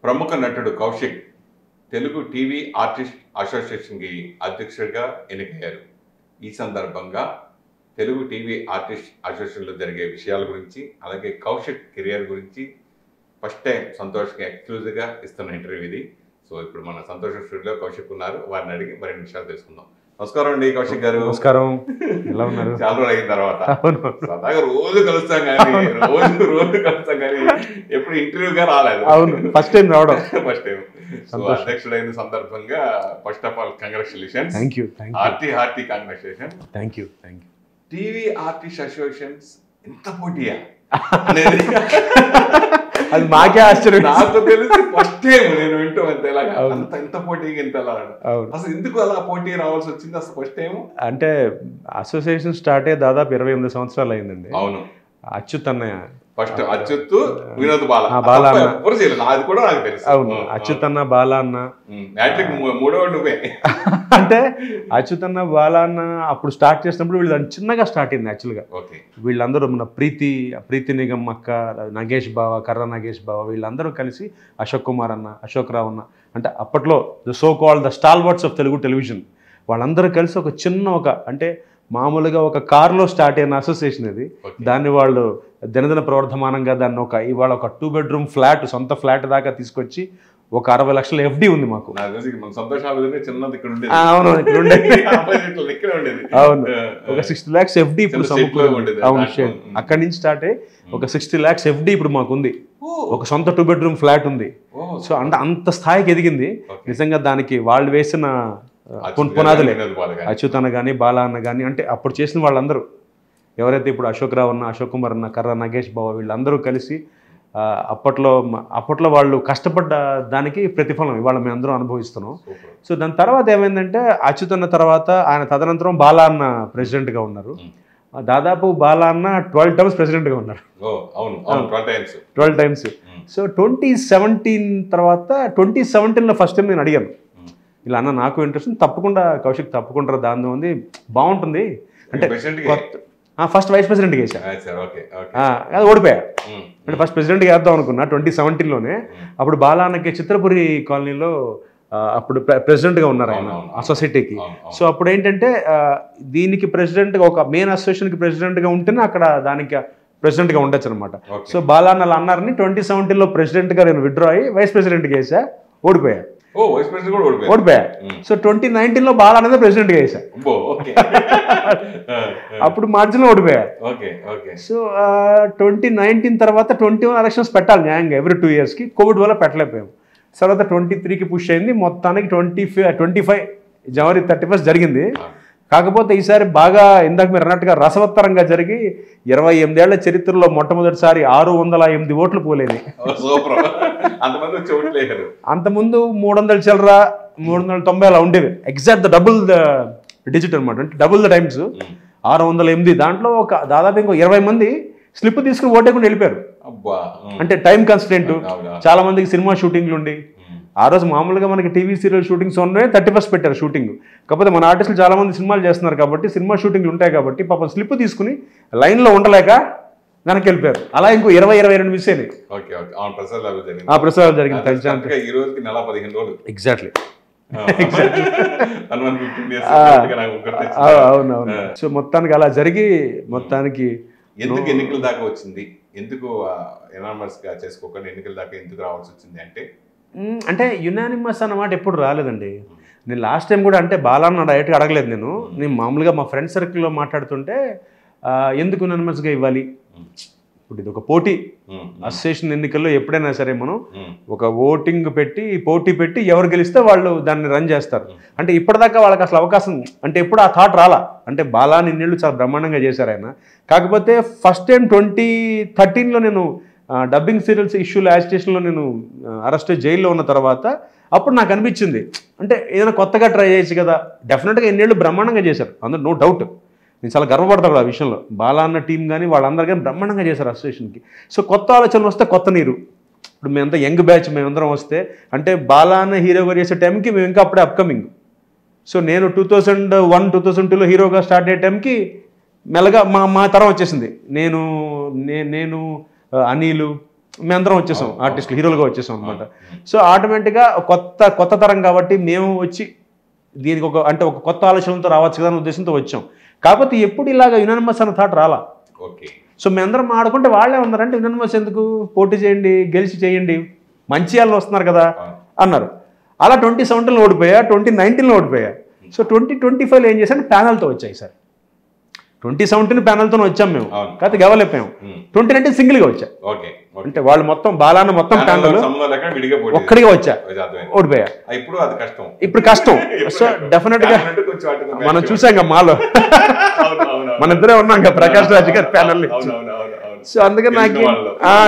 ప్రముఖ నటుడు Kaushik Telugu TV artist అసోసియేషన్కి అధ్యక్షుడిగా ఎన్నికయ్యారు. ఈ సందర్భంగా తెలుగు టీవీ ఆర్టిస్ట్ అసోసియేషన్లో జరిగే విషయాల గురించి, అలాగే కౌశిక్ కెరియర్ గురించి ఫస్ట్ టైం సంతోష్కి ఎక్స్క్లూజివ్గా ఇస్తున్న ఇంటర్వ్యూ ఇది. సో ఇప్పుడు మన సంతోష్ స్టూడియోలో కౌశిక్ ఉన్నారు, వారిని అడిగి మరిన్ని విషయాలు తెలుసుకుందాం. నమస్కారం అండి కౌశిక్ గారు. నమస్కారం. ఎలా ఉన్నారు? చాలా రోజులు అయిన తర్వాత సరదాగా రోజు కలుస్తాం కానీ ఎప్పుడు ఇంటర్వ్యూగా రాలేదు. అవును, ఫస్ట్ టైం రావడం. ఫస్ట్ టైం అధ్యక్షుడైన సందర్భంగా first of all congratulations. Thank you. Hearty congratulation. Thank you. TV artist associations ఎంత పోటీయా అది మాకే ఆశ్చర్యం. నాకు తెలిసి ఫస్ట్ టైం నేను వింటూ ఎంత పోటీగా ఇంత ఎలా అసలు ఎందుకు అలా పోటీ రావాల్సి వచ్చింది అసలు ఫస్ట్ టైం? అంటే అసోసియేషన్ స్టార్ట్ అయ్యి దాదాపు 28 సంవత్సరాలు అయిందండి. అవును. అచ్యుత్ అన్నయ్య ఫస్ట్, అచ్యుత్, వినోద్ బాల అది కూడా నాకు తెలుసు. అవును, అచ్యుత్ అన్న, బాల అన్న, మూడవ నువ్వే. అంటే అచ్యుత్ అన్న, బాల అన్న అప్పుడు స్టార్ట్ చేసినప్పుడు వీళ్ళు చిన్నగా స్టార్ట్ అయింది యాక్చువల్గా. వీళ్ళందరూ మన ప్రీతి నిగమ్ అక్క, నగేష్ బావ, కర్ర నగేష్ బావ, వీళ్ళందరూ కలిసి అశోక్ కుమార్ అన్న, అశోక్ రావు అన్న, అంటే అప్పట్లో the so called the stalwarts of Telugu television, వాళ్ళందరూ కలిసి ఒక చిన్న అంటే మామూలుగా ఒక కారులో స్టార్ట్ అయిన అసోసియేషన్ ఇది. దాన్ని వాళ్ళు దినదిన ప్రవర్ధమానంగా దాన్ని ఇవాళ ఒక 2 bedroom ఫ్లాట్, సొంత ఫ్లాట్ దాకా తీసుకొచ్చి ఒక 60 లక్షల FD ఉంది మాకు. అవును, అవును, ఒక 60 lakhs FD ఇప్పుడు అవును, అక్కడి నుంచి స్టార్ట్ అయ్యి ఒక 60 lakhs FD ఇప్పుడు మాకుంది. ఒక సొంత 2 bedroom ఫ్లాట్ ఉంది. సో అంటే అంత స్థాయికి ఎదిగింది. నిజంగా దానికి వాళ్ళు వేసిన పునాదులే. అచ్యుత్ అన్న కానీ, బాల అన్న కానీ, అంటే అప్పుడు చేసిన వాళ్ళందరూ ఎవరైతే ఇప్పుడు అశోక్ రావు అన్న, అశోక్ కుమార్ అన్న, కర్ర నగేష్ బావ, వీళ్ళందరూ కలిసి అప్పట్లో వాళ్ళు కష్టపడ్డ దానికి ప్రతిఫలం ఇవాళ మేము అందరూ అనుభవిస్తున్నాం. సో దాని తర్వాత ఏమైందంటే అచ్యుత్ అన్న తర్వాత ఆయన తదనంతరం బాల అన్న ప్రెసిడెంట్గా ఉన్నారు. దాదాపు బాల అన్న 12 times ప్రెసిడెంట్గా ఉన్నారు. 12 times. సో 2017 తర్వాత 2017లో ఫస్ట్ టైం నేను అడిగాను, ఇలా అన్న నాకు ఇంట్రెస్ట్ ఉంది, తప్పకుండా కౌశిక్ తప్పకుండా దాని ఉంది, బాగుంటుంది అంటే. ఫస్ట్ వైస్ ప్రెసిడెంట్గా వేసా, అది ఓడిపోయా. అంటే ఫస్ట్ ప్రెసిడెంట్గా వేద్దాం అనుకున్నా 2017లోనే. అప్పుడు బాలాన్నకి చిత్రపురి కాలనీలో అప్పుడు ప్రెసిడెంట్గా ఉన్నారు ఆయన ఆ సొసైటీకి. సో అప్పుడు ఏంటంటే దీనికి ప్రెసిడెంట్గా, ఒక మెయిన్ అసోసియేషన్కి ప్రెసిడెంట్గా ఉంటేనే అక్కడ దానికి ప్రెసిడెంట్గా ఉండొచ్చు అనమాట. సో బాలాన్న అలా అన్నారని 2017లో ప్రెసిడెంట్గా నేను విత్డ్రా అయ్యి వైస్ ప్రెసిడెంట్గా వేసా, ఓడిపోయా. సో 2019లో బాల అనేది ప్రెసిడెంట్గా వేసా, అప్పుడు మార్జిన్లో ఓడిపోయా. సో 2019 తర్వాత 21 ఎలక్షన్స్ పెట్టాలి న్యాయంగా ఎవ్రీ 2 yearsకి. కోవిడ్ వల్ల పెట్టలేకపోయాం. తర్వాత 23కి పుష్ అయింది. మొత్తానికి 25 జనవరి 31 జరిగింది. కాకపోతే ఈసారి బాగా ఇందాక మీరు అన్నట్టుగా రసవత్తరంగా జరిగి 28 ఏళ్ల చరిత్రలో మొట్టమొదటిసారి 608 ఓట్లు పోలేదు. అంతకుముందు 300 చిల్లర, 390 అలా ఉండేవి. ఎగ్జాక్ట్ డబుల్ ద డిజిట్ అనమాట, అంటే డబుల్ ద టైమ్స్ 608. దాంట్లో దాదాపు ఇంకో 20 మంది స్లిప్ తీసుకుని ఓటేకుండా వెళ్ళిపోయారు. అంటే టైం కన్స్టెంట్, చాలా మందికి సినిమా షూటింగ్లు ఉండి, ఆ రోజు మామూలుగా మనకి టీవీ సీరియల్ షూటింగ్స్ ఉన్నాయి, 31st పెట్టారు షూటింగ్. కాకపోతే మన ఆర్టిస్టులు చాలా మంది సినిమాలు చేస్తున్నారు కాబట్టి సినిమా షూటింగ్లు ఉంటాయి కాబట్టి పాపం స్లిప్ తీసుకుని లైన్లో ఉండలేక వెనక్కి వెళ్ళిపోయారు. అలా ఇంకో 20-22 మిస్ అయినాయి. ప్రసాదాలు జరిగింది. ఎగ్జాక్ట్లీ. అవునవును. సో మొత్తానికి అలా జరిగి మొత్తానికి ఎందుకు ఎన్నికల దాకా వచ్చింది, ఎందుకు ఎనానిమస్ గా చేసుకోకుండా ఎన్నికల దాకా ఎందుకు రావాల్సి వచ్చింది అంటే యునానిమస్ అన్నమాట ఎప్పుడు రాలేదండి. నేను లాస్ట్ టైం కూడా అంటే బాలాన్న డైరెక్ట్గా అడగలేదు. నేను మామూలుగా మా ఫ్రెండ్ సర్కిల్లో మాట్లాడుతుంటే ఎందుకు యునానిమస్గా ఇవ్వాలి, ఇప్పుడు ఇది ఒక పోటీ. అసోసియేషన్ ఎన్నికల్లో ఎప్పుడైనా సరే మనం ఒక ఓటింగ్ పెట్టి పోటీ పెట్టి ఎవరు గెలిస్తే వాళ్ళు దాన్ని రన్ చేస్తారు. అంటే ఇప్పటిదాకా వాళ్ళకి అసలు అవకాశం అంటే ఎప్పుడు ఆ థాట్ రాలా. అంటే బాలాని ఇన్నేళ్ళు చాలా బ్రహ్మాండంగా చేశారు ఆయన. కాకపోతే ఫస్ట్ టైం 2013లో నేను డబ్బింగ్ సీరియల్స్ ఇష్యూలో యాజిటేషన్లో నేను అరెస్ట్ జైల్లో ఉన్న తర్వాత అప్పుడు నాకు అనిపించింది, అంటే ఏదైనా కొత్తగా ట్రై చేయొచ్చు కదా. డెఫినెట్గా ఎన్నేళ్ళు బ్రహ్మాండంగా చేశారు, అందరూ నో డౌట్. నేను చాలా గర్వపడతాను ఆ విషయంలో. బాలా అన్న టీం కానీ వాళ్ళందరూ కానీ బ్రహ్మాండంగా చేశారు అసోసియేషన్కి. సో కొత్త ఆలోచనలు వస్తే కొత్త నీరు. ఇప్పుడు మేమంతా యంగ్ బ్యాచ్, మేమందరం వస్తే అంటే బాలా అన్న హీరోగా చేసే టైంకి మేము ఇంకా అప్పుడే అప్కమింగ్. సో నేను 2001, 2002లో హీరోగా స్టార్ట్ అయ్యే టైంకి మెల్లగా మా తరం వచ్చేసింది. నేను అనిల్, మేమందరం వచ్చేసాం, ఆర్టిస్టులు హీరోలుగా వచ్చేసాం అనమాట. సో ఆటోమేటిక్గా కొత్త తరం కాబట్టి మేము వచ్చి దీనికి ఒక కొత్త ఆలోచనలతో రావచ్చు కదా అనే ఉద్దేశంతో వచ్చాం. కాకపోతే ఎప్పుడు ఇలాగ యునానిమస్ అన్న థాట్ రాలా. సో మేమందరం ఆడుకుంటే వాళ్ళే ఉన్నారంటే యునానిమస్ ఎందుకు, పోటీ చేయండి, గెలిచి చేయండి, మంచి వాళ్ళు వస్తున్నారు కదా అన్నారు. అలా 2017లో ఓడిపోయా, 2019లో ఓడిపోయా. సో 2025లో ఏం చేశాను, ప్యానల్తో వచ్చాయి సార్. 2017 ప్యానల్తో వచ్చాం మేము, కాకపోతే గెవలేపాము. 2019 సింగిల్గా వచ్చా. అంటే వాళ్ళు మొత్తం బాలాన్న మొత్తం ప్యానల్ ఒక్కడిగా వచ్చా, ఓడిపోయా. ఇప్పుడు కష్టం. సో డెఫినెట్ గా మనం చూసాం కదా మాలో, మన ఇద్దరే ఉన్నాం కదా ప్రకాష్ రాజ్ గారి ప్యానల్. సో అందుకని నాకు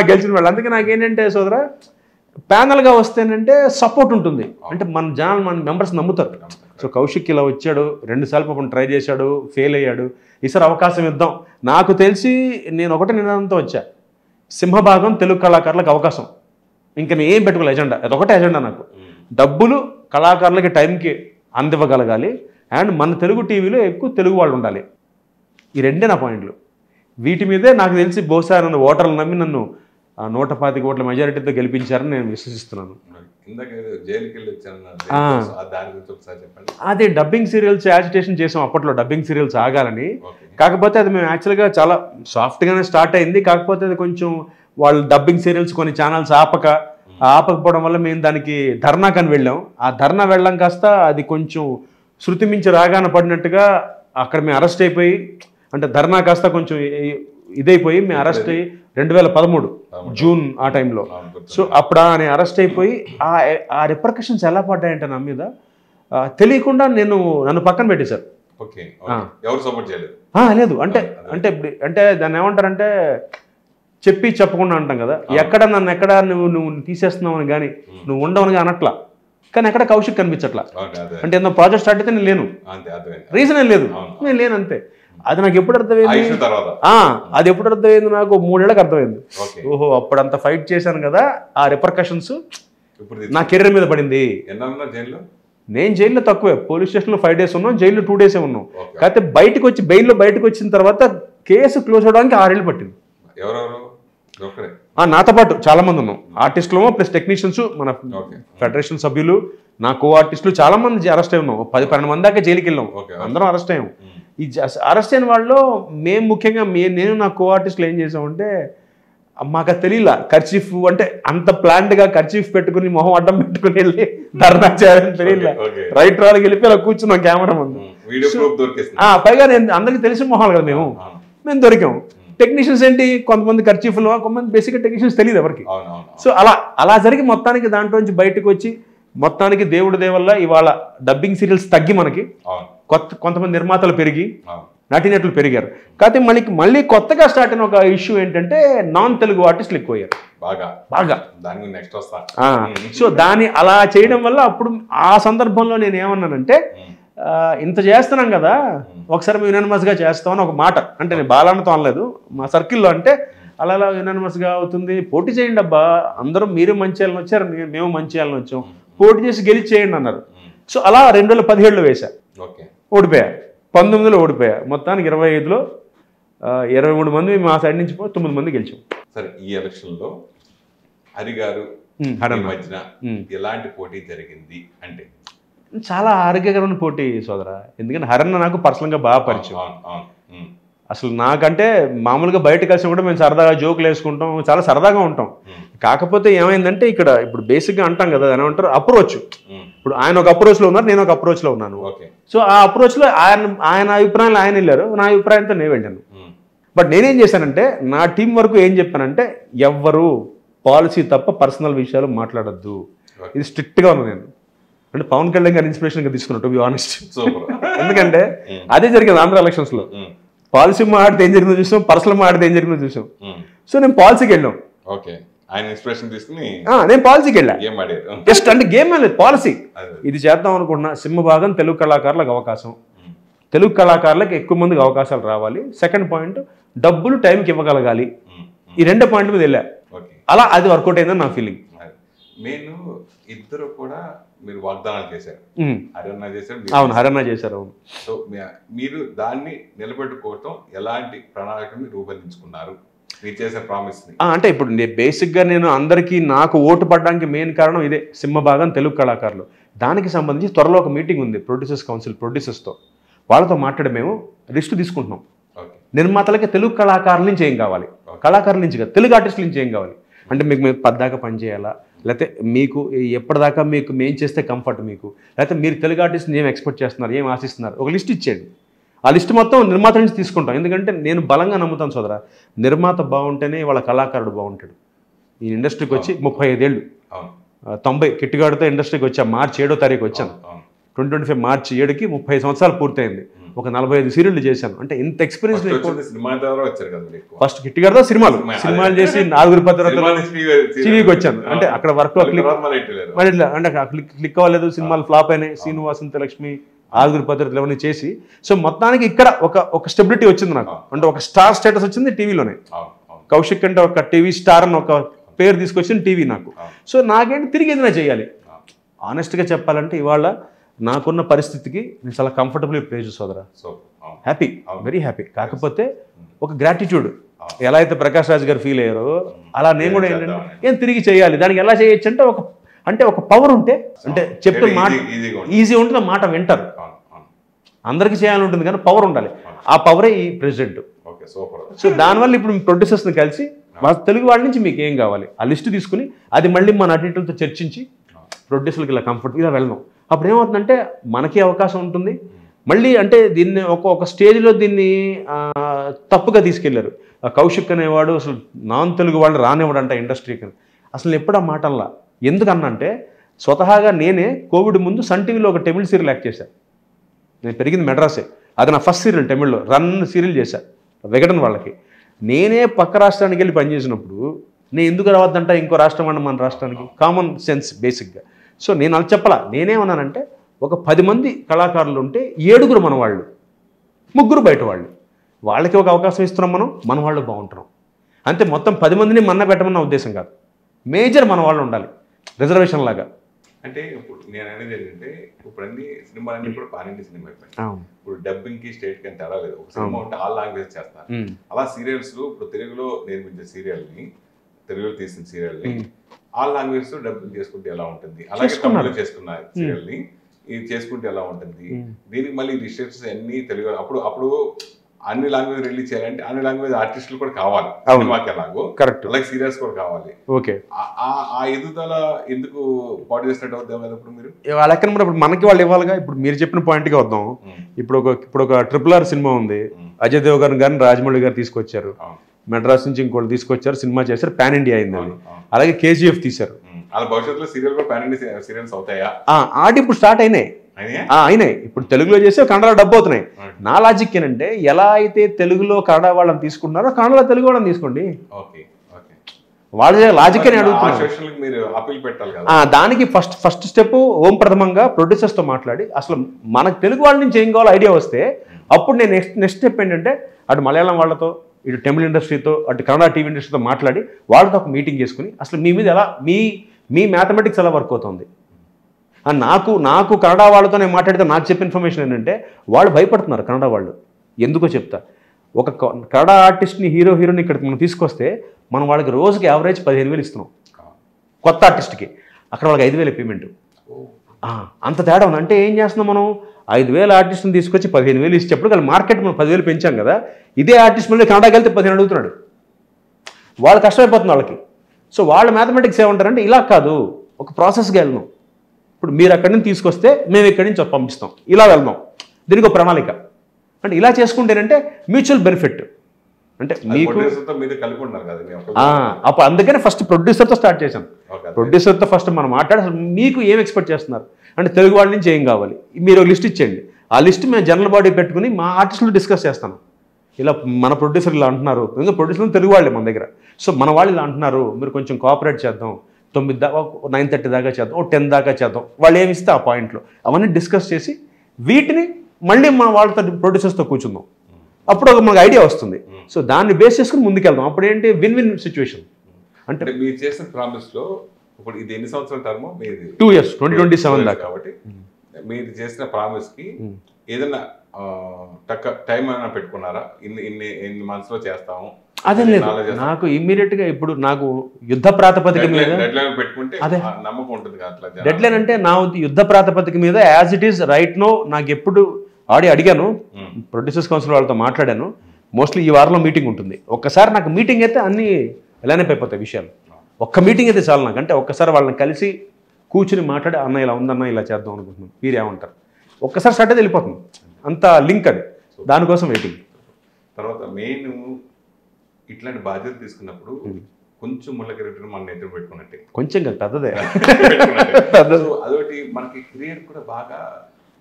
గెలిచిన వాళ్ళు, అందుకే నాకేంటంటే సోదరా ప్యానల్గా వస్తేనంటే సపోర్ట్ ఉంటుంది, అంటే మన మెంబర్స్ నమ్ముతారు. సో కౌశిక్ ఇలా వచ్చాడు, 2 సార్లు పాపం ట్రై చేశాడు, ఫెయిల్ అయ్యాడు, ఈసారి అవకాశం ఇద్దాం. నాకు తెలిసి నేను ఒకటే నినాదంతో వచ్చా, సింహభాగం తెలుగు కళాకారులకు అవకాశం, ఇంకా నేను ఏం పెట్టుకోవాలి ఎజెండా, అదొకటే ఎజెండా నాకు. డబ్బులు కళాకారులకి టైంకి అందివ్వగలగాలి, అండ్ మన తెలుగు టీవీలో ఎక్కువ తెలుగు వాళ్ళు ఉండాలి. ఈ రెండే నా పాయింట్లు. వీటి మీదే నాకు తెలిసి బహుశా నన్ను ఓటర్లు నమ్మి నన్ను 125 ఓట్ల మెజారిటీతో గెలిపించారని నేను విశ్వసిస్తున్నాను. అదే డబ్బింగ్ సీరియల్స్ యాజిటేషన్ చేసాం అప్పట్లో, డబ్బింగ్ సీరియల్స్ ఆగాలని. కాకపోతే అది మేము యాక్చువల్గా చాలా సాఫ్ట్గానే స్టార్ట్ అయింది. కాకపోతే అది కొంచెం వాళ్ళు డబ్బింగ్ సీరియల్స్ కొన్ని ఛానల్స్ ఆపకపోవడం వల్ల మేము దానికి ధర్నాకని వెళ్ళాం. ఆ ధర్నా వెళ్ళాం కాస్త అది కొంచెం శృతి మించి రాగాన పడినట్టుగా అక్కడ మేము అరెస్ట్ అయిపోయి, అంటే ధర్నా కాస్త కొంచెం ఇదైపోయి మేము అరెస్ట్ అయ్యి 2013 జూన్ ఆ టైంలో. సో అప్పుడు నేను అరెస్ట్ అయిపోయి ఆ రిపర్కషన్స్ ఎలా పడ్డాయంటే నా మీద తెలియకుండా నన్ను పక్కన పెట్టేశారు. లేదు అంటే దాన్ని ఏమంటారంటే చెప్పి చెప్పకుండా అంటాం కదా, నన్ను నువ్వు తీసేస్తున్నావు అని కానీ నువ్వు ఉండవని అనట్లా, కానీ ఎక్కడ కౌశిక్ కనిపించట్లా. అంటే ఏదో ప్రాజెక్ట్ స్టార్ట్ అయితే నేను లేను, రీజన్ ఏం లేదు, నేను లేను అంతే. అది నాకు ఎప్పుడు అర్థమైంది, అది ఎప్పుడు అర్థమైంది నాకు 3 ఏళ్ళకి అర్థమైంది. ఓహో అప్పుడంత ఫైట్ చేశాను కదా, ఆ రిపర్కషన్స్ నా కెరీర్ మీద పడింది. నేను జైల్లో తక్కువే, పోలీస్ స్టేషన్లో 5 days ఉన్నాం, జైల్లో 2 days ఉన్నాం. కాకపోతే బయటకు వచ్చిన తర్వాత కేసు క్లోజ్ అవడానికి 6 ఏళ్ళు పట్టింది. నాతో పాటు చాలా మంది ఉన్నాం, ఆర్టిస్టులు ప్లస్ టెక్నీషియన్స్, మన ఫెడరేషన్ సభ్యులు, నా కో ఆర్టిస్టులు చాలా మంది అరెస్ట్ అయి ఉన్నాం. 10-12 మంది దాకా జైలుకి వెళ్ళాం, అందరం అరెస్ట్ అయ్యాం. ఈ అరెస్ట్ అయిన వాళ్ళు మేము ముఖ్యంగా నేను నా కో ఆర్టిస్టులు ఏం చేసామంటే, మాకు అది తెలియలా కర్చీఫ్ అంటే అంత ప్లాంట్గా కర్చీఫ్ పెట్టుకుని మొహం అడ్డం పెట్టుకుని వెళ్ళి ధర్నా చేయాలని తెలియలే. రైట్ రాళ్ళకి వెళ్ళిపోయి అలా కూర్చున్నాం కెమెరా ముందు. పైగా నేను అందరికీ తెలిసిన మొహాలు కదా మేము దొరికాం. టెక్నీషియన్స్ ఏంటి, కొంతమంది కర్చీఫ్లు, కొంతమంది బేసిక్గా టెక్నీషియన్స్ తెలియదు ఎవరికి. సో అలా జరిగి మొత్తానికి దాంట్లో నుంచి బయటకు వచ్చి మొత్తానికి దేవుడి దేవల్ల ఇవాళ డబ్బింగ్ సీరియల్స్ తగ్గి మనకి కొంతమంది నిర్మాతలు పెరిగి నటీనటులు పెరిగారు. కాకపోతే మళ్ళీ కొత్తగా స్టార్ట్ అయిన ఒక ఇష్యూ ఏంటంటే నాన్ తెలుగు ఆర్టిస్టులు ఎక్కువయ్యారు బాగా. సో దాన్ని అలా చేయడం వల్ల అప్పుడు ఆ సందర్భంలో నేను ఏమన్నానంటే, ఇంత చేస్తున్నాం కదా ఒకసారి మేము యునానిమస్గా చేస్తామని ఒక మాట, అంటే నేను బాలాన్నతో అనలేదు, మా సర్కిల్లో అంటే అలా యునానిమస్గా అవుతుంది, పోటీ చేయండి అబ్బా, అందరూ మీరు మంచి వాళ్ళని వచ్చారు, మేము మంచి వాళ్ళని వచ్చాం, పోటీ చేసి గెలిచి చేయండి అన్నారు. సో అలా 2017లో వేశా, ఓడిపోయా. 19లో ఓడిపోయా. మొత్తానికి 25లో 23 మంది మా సైడ్ నుంచి 9 మంది గెలిచాం. సరే, ఈ ఎలక్షన్లో హరి గారు మధ్యన ఎలాంటి పోటీ జరిగింది అంటే? చాలా ఆరోగ్యకరమైన పోటీ సోదరా, ఎందుకంటే హరన్న నాకు పర్సనల్గా బాగా పరిచయం. అసలు నాకంటే మామూలుగా బయట కలిసి కూడా మేము సరదాగా జోకులు వేసుకుంటాం, చాలా సరదాగా ఉంటాం. కాకపోతే ఏమైందంటే ఇప్పుడు బేసిక్గా అంటాం కదా, ఏమంటారు అప్రోచ్. ఇప్పుడు ఆయన ఒక అప్రోచ్లో ఉన్నారు, నేను ఒక అప్రోచ్లో ఉన్నాను. సో ఆ అప్రోచ్లో ఆయన అభిప్రాయాలు ఆయన వెళ్ళారు, నా అభిప్రాయంతో నేను వెళ్ళాను. బట్ నేనేం చేశానంటే నా టీం వరకు ఏం చెప్పానంటే, ఎవ్వరు పాలసీ తప్ప పర్సనల్ విషయాలు మాట్లాడద్దు, ఇది స్ట్రిక్ట్గా ఉన్నాను నేను. అంటే పవన్ కళ్యాణ్ గారి ఇన్స్పిరేషన్గా తీసుకున్నట్టు బి ఆనెస్ట్. ఎందుకంటే అదే జరిగింది ఆంధ్ర ఎలక్షన్స్లో. పాలసీ మాట్లాడితే ఏం జరిగిందో చూసాం, పర్సనల్ మాట్లాడితే ఏం జరిగిందో చూసాం. సో నేను పాలసీకి వెళ్ళాం, నేను పాలసీకి వెళ్ళా. జస్ట్ అంటే గేమ్ లేదు, పాలసీ. ఇది చేద్దాం అనుకుంటున్నా, సింహభాగం తెలుగు కళాకారులకు అవకాశం, తెలుగు కళాకారులకు ఎక్కువ మందికి అవకాశాలు రావాలి. సెకండ్ పాయింట్, డబ్బులు టైంకి ఇవ్వగలగాలి. ఈ 2 పాయింట్ మీద వెళ్ళా. అలా అది వర్కౌట్ అయిందని నా ఫీలింగ్. నేను ఇద్దరు కూడా మీరు వాగ్దానాలు చేశారు, హరన్న చేశారు. అవును, హరన్న చేశారు. అవును. సో మీరు దాన్ని నిలబెట్టుకోవటం ఎలాంటి ప్రణాళికని రూపొందించుకున్నారు? మీరు చేసే ప్రామిస్ ని. అంటే ఇప్పుడు బేసిక్గా నేను అందరికీ నాకు ఓటు పడడానికి మెయిన్ కారణం ఇదే, సింహభాగం తెలుగు కళాకారులు. దానికి సంబంధించి త్వరలో ఒక మీటింగ్ ఉంది ప్రొడ్యూసర్స్ కౌన్సిల్ ప్రొడ్యూసర్స్తో. వాళ్ళతో మాట్లాడి మేము లిస్టు తీసుకుంటున్నాం. నిర్మాతలకి తెలుగు కళాకారుల నుంచి ఏం కావాలి, కళాకారుల నుంచి కాదు, తెలుగు ఆర్టిస్టుల నుంచి ఏం కావాలి. అంటే మీకు మేము పద్దాకా పని చేయాలా, లేకపోతే మీకు ఎప్పటిదాకా మీకు మేము చేస్తే కంఫర్ట్ మీకు, లేకపోతే మీరు తెలుగు ఆర్టిస్ట్ని ఏం ఎక్స్పెక్ట్ చేస్తున్నారు, ఏం ఆశిస్తున్నారు, ఒక లిస్ట్ ఇచ్చేయండి. ఆ లిస్ట్ మొత్తం నిర్మాత నుంచి తీసుకుంటాం. ఎందుకంటే నేను బలంగా నమ్ముతాను సోదరా, నిర్మాత బాగుంటేనే వాళ్ళ కళాకారుడు బాగుంటాడు. ఈ ఇండస్ట్రీకి వచ్చి 35 ఏళ్ళు, 90 కిట్టిగాడితో ఇండస్ట్రీకి వచ్చా. మార్చి 7వ తారీఖు వచ్చాను. 2025 మార్చి 7కి 30 సంవత్సరాలు పూర్తయింది. ఒక 45 సీరియళ్ళు చేశాను. అంటే ఇంత ఎక్స్పీరియన్స్. ఫస్ట్ కిట్టిగాడితో సినిమాలు చేసి 4 టీవీకి వచ్చాను. అంటే అక్కడ వర్క్ అంటే క్లిక్ అవ్వలేదు, సినిమాలు ఫ్లాప్ అయినాయి. శ్రీనివాసన్ లక్ష్మి 6 పద్ధతులు ఇవన్నీ చేసి, సో మొత్తానికి ఇక్కడ ఒక స్టెబిలిటీ వచ్చింది నాకు. అంటే ఒక స్టార్ స్టేటస్ వచ్చింది టీవీలోనే. కౌశిక్ అంటే ఒక టీవీ స్టార్ అని ఒక పేరు తీసుకొచ్చింది టీవీ నాకు. సో నాకేంటి తిరిగి ఏదైనా చేయాలి. ఆనెస్ట్గా చెప్పాలంటే ఇవాళ నాకున్న పరిస్థితికి నేను చాలా కంఫర్టబుల్ ప్లే సోదరా. Happy, very happy. కాకపోతే ఒక గ్రాటిట్యూడ్, ఎలా అయితే ప్రకాష్ రాజ్ గారు ఫీల్ అయ్యారో అలా నేను కూడా ఏంటంటే ఏం తిరిగి చేయాలి. దానికి ఎలా చేయొచ్చు అంటే ఒక పవర్ ఉంటే, అంటే చెప్తున్న మాట ఈజీ ఉంటుంది, మాట వింటారు. అందరికీ చేయాలని ఉంటుంది కానీ పవర్ ఉండాలి. ఆ పవరే ఈ ప్రెసిడెంట్. సో దానివల్ల ఇప్పుడు ప్రొడ్యూసర్స్ని కలిసి తెలుగు వాళ్ళ నుంచి మీకు ఏం కావాలి ఆ లిస్టు తీసుకుని, అది మళ్ళీ మన అటిట్లతో చర్చించి ప్రొడ్యూసర్లకు ఇలా కంఫర్ట్ ఇలా వెళ్దాం. అప్పుడు ఏమవుతుందంటే మనకి అవకాశం ఉంటుంది. మళ్ళీ అంటే దీన్ని ఒక స్టేజ్లో దీన్ని తప్పుగా తీసుకెళ్లారు. కౌశిక్ అనేవాడు అసలు నాన్ తెలుగు వాళ్ళు రానివ్వడంట ఇండస్ట్రీకి. అసలు ఎప్పుడు ఆ మాటల్లా ఎందుకన్నంటే, స్వతహాగా నేనే కోవిడ్ ముందు సన్ టీవీలో ఒక తమిళ్ సీరియల్ యాక్ట్ చేశాను. నేను పెరిగింది మెడ్రాసే. అది నా ఫస్ట్ సీరియల్, తమిళ్లో రన్ సీరియల్ చేశాను వెగటన్ వాళ్ళకి. నేనే పక్క రాష్ట్రానికి వెళ్ళి పనిచేసినప్పుడు నేను ఎందుకు రావద్దంట ఇంకో రాష్ట్రం అన్న మన రాష్ట్రానికి, కామన్ సెన్స్ బేసిక్గా. సో నేను అలా చెప్పలా. నేనేమన్నానంటే ఒక 10 మంది కళాకారులు ఉంటే 7 మన వాళ్ళు, 3 బయట వాళ్ళు. వాళ్ళకి ఒక అవకాశం ఇస్తున్నాం మన వాళ్ళు బాగుంటున్నాం అంతే. మొత్తం 10 మందిని మన్న పెట్టమన్న ఉద్దేశం కాదు. మేజర్ మన వాళ్ళు ఉండాలి, రిజర్వేషన్ లాగా. అంటే ఇప్పుడు నేను అనేది ఏంటంటే, ఇప్పుడు అన్ని సినిమాలన్నీ ఇప్పుడు పానిండి సినిమా అయిపోయింది. ఇప్పుడు డబ్బింగ్ కి స్టేట్ కి తేడా లేదు. ఒక సినిమా ఉంటే ఆల్ లాంగ్వేజ్ చేస్తారు. అలా సీరియల్స్ ఇప్పుడు తెలుగులో నిర్మించే సీరియల్ ని, తెలుగులో తీసిన సీరియల్ ని ఆల్ లాంగ్వేజ్ తో డబ్బింగ్ చేసుకుంటే ఎలా ఉంటుంది, అలాగే తమిళలో చేసుకున్న సీరియల్ ని ఇది చేసుకుంటే ఎలా ఉంటుంది. దీనికి మళ్ళీ రిస్ట్రిక్షన్స్ అన్ని తెలుగు అప్పుడు అన్ని లాంగ్వేజ్ రిలీజ్ చేయాలంటే అన్ని లాంగ్వేజ్ ఆర్టిస్టులు కూడా కావాలి సినిమాకి, ఎలాగో కరెక్ట్, అలాగే సీరియల్స్ కూడా కావాలి. ఓకే, ఆ ఎదుగుదల ఎందుకు పాటు చేసినట్టు అవుతాం కదా ఇప్పుడు మీరు వాళ్ళకి. ఇప్పుడు మనకి వాళ్ళు ఇవ్వాలిగా. ఇప్పుడు మీరు చెప్పిన పాయింట్కి వద్దాం. ఇప్పుడు ఒక RRR సినిమా ఉంది, అజయ్ దేవగన్ గారిని రాజమౌళి గారు తీసుకొచ్చారు. మెడ్రాస్ నుంచి ఇంకోటి తీసుకొచ్చారు, సినిమా చేశారు, పాన్ ఇండియా అయింది అది. అలాగే KGF తీశారు. అలా భవిష్యత్తులో సీరియల్ కూడా పాన్ ఇండియా సీరియల్స్ అవుతాయా? ఆడి ఇప్పుడు స్టార్ట్ అయినాయి. ఇప్పుడు తెలుగులో చేసి కన్నడలో డబ్బు అవుతున్నాయి. నా లాజిక్ ఏంటంటే, ఎలా అయితే తెలుగులో కన్నడ వాళ్ళని తీసుకుంటున్నారో కన్నడలో తెలుగు వాళ్ళని తీసుకోండి. వాళ్ళ లాజిక్ అని అడుగుతున్నారు. దానికి ఫస్ట్ స్టెప్ ఓం ప్రథమంగా ప్రొడ్యూసర్స్తో మాట్లాడి అసలు మనకు తెలుగు వాళ్ళ నుంచి ఏం కావాలో ఐడియా వస్తే అప్పుడు నేను నెక్స్ట్ స్టెప్ ఏంటంటే, అటు మలయాళం వాళ్ళతో, ఇటు తమిళ ఇండస్ట్రీతో, అటు కన్నడ టీవీ ఇండస్ట్రీతో మాట్లాడి వాళ్ళతో ఒక మీటింగ్ చేసుకుని అసలు మీ మీద ఎలా మీ మ్యాథమెటిక్స్ ఎలా వర్క్ అవుతుంది. నాకు కన్నడ వాళ్ళతో నేను మాట్లాడితే నాకు చెప్పిన ఇన్ఫర్మేషన్ ఏంటంటే, వాళ్ళు భయపడుతున్నారు కన్నడ వాళ్ళు. ఎందుకో చెప్తా. ఒక కన్నడ ఆర్టిస్ట్ని హీరోని ఇక్కడ మనం తీసుకొస్తే మనం వాళ్ళకి రోజుకి యావరేజ్ 15,000 ఇస్తున్నాం కొత్త ఆర్టిస్ట్కి. అక్కడ వాళ్ళకి 5,000 పేమెంట్. అంత తేడా ఉంది. అంటే ఏం చేస్తున్నాం మనం, 5,000 ఆర్టిస్ట్ని తీసుకొచ్చి 15,000 ఇచ్చేప్పుడు వాళ్ళు మార్కెట్ మనం 10,000 పెంచాం కదా. ఇదే ఆర్టిస్ట్ మళ్ళీ కన్నడకి వెళ్తే 15 అడుగుతున్నాడు. వాళ్ళు కష్టమైపోతుంది వాళ్ళకి. సో వాళ్ళ మ్యాథమెటిక్స్ ఏమంటారంటే, ఇలా కాదు, ఒక ప్రాసెస్గా వెళ్దాం. ఇప్పుడు మీరు అక్కడి నుంచి తీసుకొస్తే మేము ఇక్కడి నుంచి పంపిస్తాం, ఇలా వెళ్దాం, దీనికి ఒక ప్రణాళిక. అంటే ఇలా చేసుకుంటేనంటే మ్యూచువల్ బెనిఫిట్. అంటే మీకు అప్పుడు అందుకనే ఫస్ట్ ప్రొడ్యూసర్తో స్టార్ట్ చేశాను. ప్రొడ్యూసర్తో ఫస్ట్ మనం మాట్లాడి అసలు మీకు ఏం ఎక్స్పెక్ట్ చేస్తున్నారు, అంటే తెలుగు వాళ్ళ నుంచి ఏం కావాలి, మీరు ఒక లిస్ట్ ఇచ్చేయండి. ఆ లిస్ట్ మేము జనరల్ బాడీ పెట్టుకుని మా ఆర్టిస్టులు డిస్కస్ చేస్తాను. ఇలా మన ప్రొడ్యూసర్ ఇలా అంటున్నారు, ఇంకా ప్రొడ్యూసర్లు తెలుగు వాళ్ళే మన దగ్గర. సో మన వాళ్ళు ఇలా అంటున్నారు, మీరు కొంచెం కోఆపరేట్ చేద్దాం, 9 దాకా 9:30 దాకా చేద్దాం, 10 దాకా చేద్దాం, వాళ్ళు ఏమి ఇస్తే ఆ పాయింట్లో అవన్నీ డిస్కస్ చేసి వీటిని మళ్ళీ మన వాళ్ళతో ప్రొడ్యూసర్స్తో కూర్చుందాం. అప్పుడు మనకు ఐడియా వస్తుంది. సో దాన్ని బేస్ చేసుకుని ముందుకెళ్దాం. అప్పుడు ఏంటి, విన్ సిచ్యువేషన్. అంటే మీరు చేసిన ప్రామిస్లో ఇప్పుడు ఇది ఎన్ని సంవత్సరాల టర్మ్? 2 years, 2027 దాకా. కాబట్టి మీరు చేసిన ప్రామిస్కి ఏదైనా టైం ఏమైనా పెట్టుకున్నారా? ఇన్ని మంత్స్లో చేస్తాము, అదే లేదు, నాకు ఇమ్మీడియట్గా ఇప్పుడు నాకు యుద్ధ ప్రాతిపదిక మీద పెట్టుకుంటే అదే నమ్మకం ఉంటుంది అట్లా. డెడ్ లైన్ అంటే నా యుద్ధ ప్రాతిపదిక మీద as it is right no. నాకు ఎప్పుడు అడిగాను, ప్రొడ్యూసర్స్ కౌన్సిల్ వాళ్ళతో మాట్లాడాను. మోస్ట్లీ ఈ వారంలో మీటింగ్ ఉంటుంది. ఒక్కసారి నాకు మీటింగ్ అయితే అన్నీ ఎలానే అయిపోతాయి విషయాలు. ఒక్క మీటింగ్ అయితే చాలు నాకు. అంటే ఒక్కసారి వాళ్ళని కలిసి కూర్చుని మాట్లాడి అన్న ఇలా ఉందన్న ఇలా చేద్దాం అనుకుంటున్నాం, మీరు ఏమంటారు, ఒక్కసారి స్టార్ట్ అయితే వెళ్ళిపోతుంది. అంత లింక్ అది, దానికోసం వెయిటింగ్. తర్వాత మెయిన్ ఇట్లాంటి బాధ్యత తీసుకున్నప్పుడు కొంచెం ముళ్ళకి మన నెత్తులు పెట్టుకున్నట్టే, కొంచెం కదా పెద్దదే. అదొకటి మనకి కెరియర్ కూడా బాగా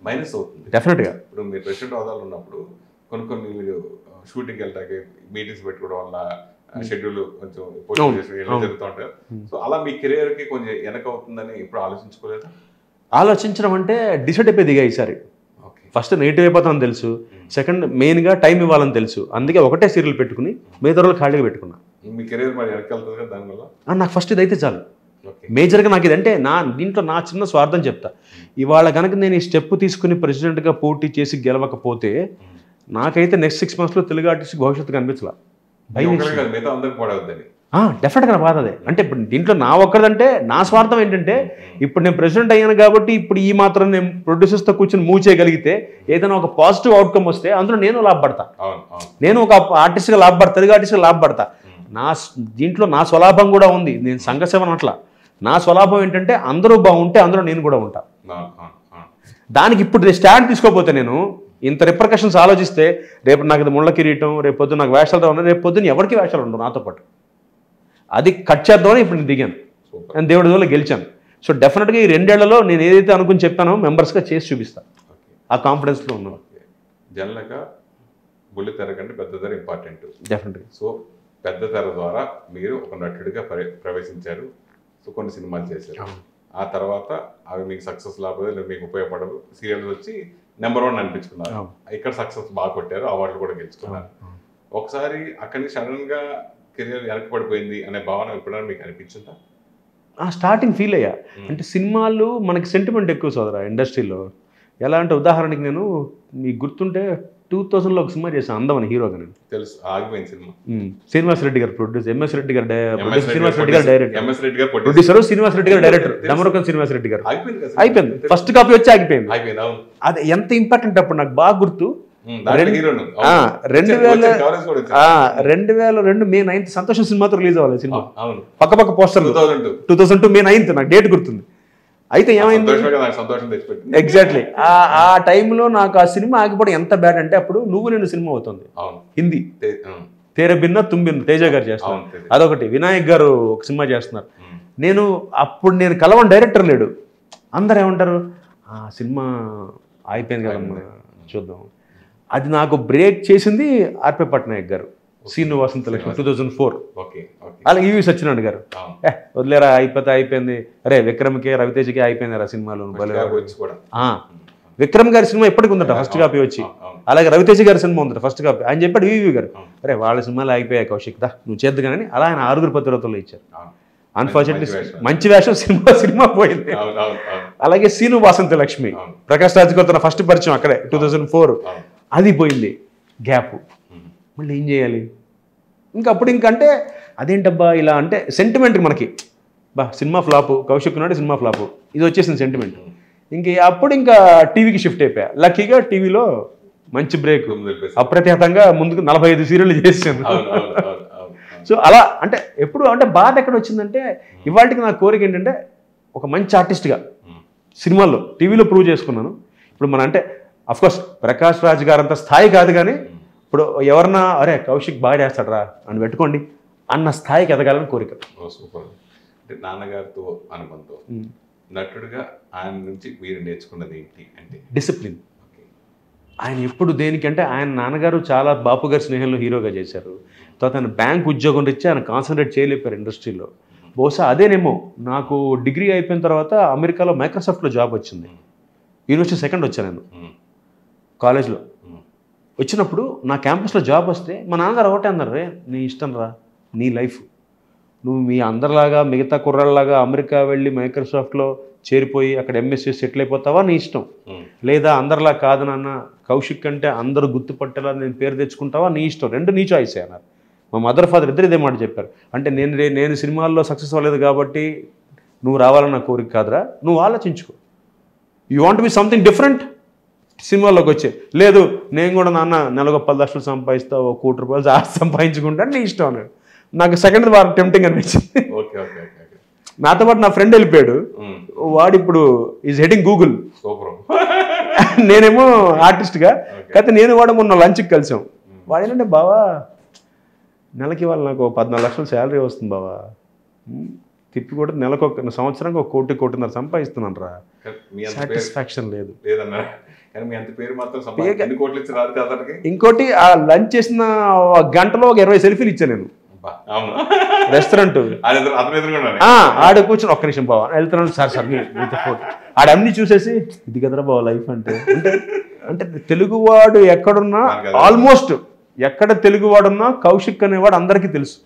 మైనస్ అవుతుంది డెఫినెట్గా. ఇప్పుడు మీరు ప్రెసిడెంట్ హోదాలో ఉన్నప్పుడు కొన్ని మీరు షూటింగ్కి వెళ్తాకి మీటింగ్స్ పెట్టుకోవడం వల్ల షెడ్యూల్ కొంచెం జరుగుతూ ఉంటారు. సో అలా మీ కెరియర్ కి కొంచెం వెనక అవుతుందని ఇప్పుడు ఆలోచించుకోలేదు? ఆలోచించడం అంటే డిసైడ్ అయిపోయి దిగా ఈసారి. ఫస్ట్ నెగిటివ్ అయిపోతామని తెలుసు, సెకండ్ మెయిన్గా టైం ఇవ్వాలని తెలుసు. అందుకే ఒకటే సీరియల్ పెట్టుకుని మిగతా రోజులు ఖాళీగా పెట్టుకున్నా. మీ కెరీర్ మరి వెనక వెళ్తుంది కదా దానివల్ల? నాకు ఫస్ట్ ఇది అయితే చాలు. మేజర్గా నాకు ఇదంటే దీంట్లో నా చిన్న స్వార్థం చెప్తా. ఇవాళ కనుక నేను ఈ స్టెప్ తీసుకుని ప్రెసిడెంట్గా పోటీ చేసి గెలవకపోతే నాకైతే నెక్స్ట్ 6 monthsలో తెలుగు ఆర్టిస్ట్ భవిష్యత్తు కనిపించలా. డెఫినెట్గా బాధ అదే. అంటే ఇప్పుడు దీంట్లో నా ఒక్కరిదంటే నా స్వార్థం ఏంటంటే, ఇప్పుడు నేను ప్రెసిడెంట్ అయ్యాను కాబట్టి ఇప్పుడు ఈ మాత్రం నేను ప్రొడ్యూసర్స్తో కూర్చొని మూవ్ చేయగలిగితే ఏదైనా ఒక పాజిటివ్ అవుట్కమ్ వస్తే అందులో నేను లాభపడతా, నేను ఒక ఆర్టిస్ట్గా లాభపడతా, తెలుగు ఆర్టిస్ట్గా లాభపడతా. దీంట్లో నా స్వలాభం కూడా ఉంది. నేను సంఘసేవ అట్లా నా స్వలాభం ఏంటంటే అందరూ బాగుంటే అందులో నేను కూడా ఉంటా. దానికి ఇప్పుడు స్టాండ్ తీసుకోకపోతే నేను ఇంత రిపర్కషన్స్ ఆలోచిస్తే రేపు నాకు ఇది ముళ్ళ కిరీటం, రేపు పొద్దున్న నాకు వేషాలు ఉన్నాయి, రేపు పొద్దున్న ఎవరికి వేషాలు ఉండవు నాతో పాటు. అది కట్ చేద్దామని ఇప్పుడు నేను దిగాను, నేను దేవుడి వల్ల గెలిచాను. సో డెఫినెట్గా ఈ 2 ఏళ్లలో నేను ఏదైతే అనుకుని చెప్పానో మెంబర్స్గా చేసి చూపిస్తాను. ఆ కాన్ఫిడెన్స్లో ఉన్నాను. జనరల్గా బుల్లితెర కంటే పెద్ద తెర ఇంపార్టెంట్. డెఫినెట్గా. సో పెద్ద తెర ద్వారా మీరు ఒక నటుడిగా ప్రవేశించారు. సో కొన్ని సినిమాలు చేశారు. ఆ తర్వాత అవి మీకు సక్సెస్ లేకపోతే మీకు ఉపయోగపడవు, సీరియల్స్ వచ్చి నెంబర్ 1 అనిపించుకున్నారు. ఇక్కడ సక్సెస్ బాగా కొట్టారు, అవార్డులు కూడా గెలుచుకున్నారు. ఒకసారి అక్కడి నుంచి సడన్ గా కెరియర్ వెనకబడిపోయింది అనే భావన ఎప్పుడైనా మీకు అనిపించిందా? స్టార్టింగ్ ఫీల్ అయ్యా. అంటే సినిమాలు మనకి సెంటిమెంట్ ఎక్కువ సోదరా ఇండస్ట్రీలో. ఎలా అంటే ఉదాహరణకి నేను మీకు గుర్తుంటే 2000లో ఒక సినిమా చేశాను, అందం అని హీరోగా. నేను తెలుసు, ఆగిపోయింది సినిమా. శ్రీనివాస్ రెడ్డి గారు ప్రొడ్యూసర్, ఎంఎస్ రెడ్డి గారు శ్రీనివాస్ రెడ్డి గారు డైరెక్టర్, ప్రొడ్యూసర్ శ్రీనివాస్ రెడ్డి గారు డైరెక్టర్, దమరకం శ్రీనివాస్ రెడ్డి గారు. అయిపోయింది, ఫస్ట్ కాపీ వచ్చి ఆగిపోయింది. అది ఎంత ఇంపార్టెంట్ అప్పుడు నాకు బాగా గుర్తు. 2002 May 9th సంతోషం సినిమాతో రిలీజ్ అవ్వాలి సినిమా. పక్క పోస్టర్ 2002 May 9th నాకు డేట్ గుర్తుంది. అయితే ఏమైంది ఎగ్జాక్ట్లీ ఆ టైంలో నాకు ఆ సినిమా ఆగిపోవడం ఎంత బ్యాడ్ అంటే, అప్పుడు నువ్వు నేను సినిమా అవుతుంది హిందీ, తేరే బిన్న తుమ్బిన్ తేజ గారు చేస్తున్నారు, అదొకటి. వినాయక్ గారు ఒక సినిమా చేస్తున్నారు. అప్పుడు నేను కలవని డైరెక్టర్ లేడు. అందరు ఏమంటారు, ఆ సినిమా అయిపోయింది కదమ్మా చూద్దాం. అది నాకు బ్రేక్ చేసింది ఆర్పి పట్నాయక్ గారు, సీను వసంత లక్ష్మి 2004. అలాగే ఈవి సత్యనారాయణ గారు, వదిలేరా అయిపోయింది, అరే విక్రమ్కి రవితేజకి అయిపోయింది రా సినిమాలు. విక్రమ్ గారి సినిమా ఎప్పటికి ఉందట ఫస్ట్ కాపీ వచ్చి, అలాగే రవితేజ గారి సినిమా ఉందట ఫస్ట్ కాపీ. ఆయన చెప్పాడు ఈవి గారు, అరే వాళ్ళ సినిమాలు అయిపోయాయి కౌశిక్ దా నువ్వు చేద్దు కానీ. అలా ఆయన 6 పతివ్రతల్లో ఇచ్చారు. అన్ఫార్చునేట్లీ మంచి వేషం, సినిమా పోయింది. అలాగే సీను వాసంత లక్ష్మి, ప్రకాష్ రాజ్ గారితో ఫస్ట్ పరిచయం అక్కడే 2004, అది పోయింది గ్యాప్. మళ్ళీ ఏం చేయాలి ఇంకంటే అదేంటబ్బా ఇలా అంటే సెంటిమెంట్ మనకి, సినిమా ఫ్లాప్, కౌశిక్ నాడు సినిమా ఫ్లాప్, ఇది వచ్చేసింది సెంటిమెంట్. అప్పుడు టీవీకి షిఫ్ట్ అయిపోయా. లక్కీగా టీవీలో మంచి బ్రేక్, అప్రతిహతంగా ముందుకు 45 సీరియల్ చేసాను. సో అలా అంటే ఎప్పుడు అంటే బాధ ఎక్కడ వచ్చిందంటే, ఇవాళకి నా కోరిక ఏంటంటే ఒక మంచి ఆర్టిస్ట్గా సినిమాల్లో టీవీలో ప్రూవ్ చేసుకున్నాను. ఇప్పుడు మన అంటే అఫ్కోర్స్ ప్రకాష్ రాజ్ గారు అంత స్థాయి కాదు కానీ, ఇప్పుడు ఎవరన్నా అరే కౌశిక్ బాగా చేస్తాడరా అని పెట్టుకోండి అన్న స్థాయికి ఎదగాలని కోరిక. సూపర్. అంటే నాన్నగారితో అనుబంధం, నటుడుగా ఆయన నుంచి మీరు నేర్చుకున్నది ఏంటి అంటే? డిసిప్లిన్. ఆయన ఎప్పుడు దేనికంటే, ఆయన నాన్నగారు చాలా బాపు గారి స్నేహంలో హీరోగా చేశారు. తర్వాత ఆయన బ్యాంక్ ఉద్యోగం రీత్యా ఆయన కాన్సన్ట్రేట్ చేయలేపారు ఇండస్ట్రీలో. బహుశా అదేనేమో నాకు డిగ్రీ అయిపోయిన తర్వాత అమెరికాలో మైక్రోసాఫ్ట్లో జాబ్ వచ్చింది. యూనివర్సిటీ 2nd వచ్చాను నేను కాలేజ్లో. వచ్చినప్పుడు నా క్యాంపస్లో జాబ్ వస్తే మా నాన్నగారు ఒకటే అన్నారు, రే నీ ఇష్టం రా, నీ లైఫ్, నువ్వు మీ అందరిలాగా మిగతా కుర్రాళ్ళలాగా అమెరికా వెళ్ళి మైక్రోసాఫ్ట్లో చేరిపోయి అక్కడ ఎంఎస్సీ సెటిల్ అయిపోతావా నీ ఇష్టం, లేదా అందరిలా కాదు నాన్న కౌశిక్ అంటే అందరూ గుర్తుపట్టేలా నేను పేరు తెచ్చుకుంటావా నీ ఇష్టం, 2 నీ చాయిస్ అన్నారు. మా మదర్ ఫాదర్ ఇద్దరు ఇదే మాట చెప్పారు. అంటే నేను సినిమాల్లో సక్సెస్ అవ్వలేదు కాబట్టి నువ్వు రావాలని నా కోరిక కాదురా, నువ్వు ఆలోచించుకో. You want be something different, సినిమాల్లోకి వచ్చే లేదు. నేను కూడా నాన్న నెలకు 10 లక్షలు సంపాదిస్తా, ₹1 కోటి సంపాదించుకుంటా, నీ ఇష్టం అన్నాడు. నాకు సెకండ్ వారం టెంప్టింగ్ అనిపించింది. నాతో పాటు నా ఫ్రెండ్ వెళ్ళిపోయాడు, వాడు ఇప్పుడు ఈజ్ హెడింగ్ గూగుల్. నేనేమో ఆర్టిస్ట్గా, కాకపోతే నేను వాడు మొన్న లంచ్కి కలిసాం. వాడు ఏంటంటే బావా నెలకి వాళ్ళు నాకు 14 లక్షలు శాలరీ వస్తుంది బావా, తిప్పి కూడా నెలకు సంవత్సరానికి ₹1 కోటి సంపాదిస్తున్నాను రా, సాటిస్ఫాక్షన్ లేదు. ఇంకోటి ఆ లంచ్ చేసిన గంటలో ఒక 20 సెల్ఫీలు ఇచ్చాను నేను రెస్టారెంట్. ఆడ కూర్చొని ఒక్క నిమిషం బావా వెళ్తున్నాను సార్ మీతో ఫోటో. ఆడన్నీ చూసేసి ఇది కదరా బావ లైఫ్ అంటే. అంటే తెలుగువాడు ఎక్కడున్నా, ఆల్మోస్ట్ ఎక్కడ తెలుగువాడున్నా కౌశిక్ అనేవాడు అందరికీ తెలుసు.